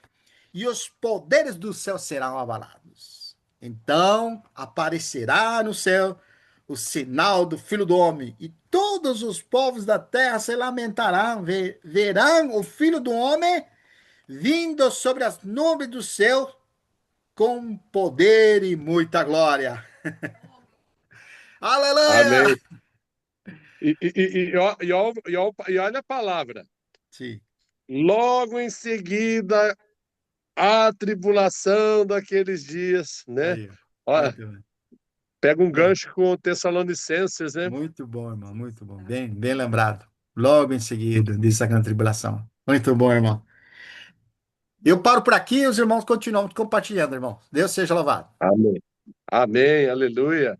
e os poderes do céu serão abalados. Então aparecerá no céu o sinal do Filho do Homem, e todos os povos da terra se lamentarão, verão o Filho do Homem vindo sobre as nuvens do céu com poder e muita glória. Aleluia! Amém. E olha a palavra. Sim, Logo em seguida, a tribulação daqueles dias, né? aí, ó. Olha, Muito bem. pega um Bom, gancho com o Tessalonicenses, né? muito bom, irmão, muito bom. Bem, bem lembrado. Logo em seguida, diz a grande tribulação. Muito bom, irmão. Eu paro por aqui e os irmãos continuam compartilhando, irmão. Deus seja louvado. Amém. Amém, aleluia.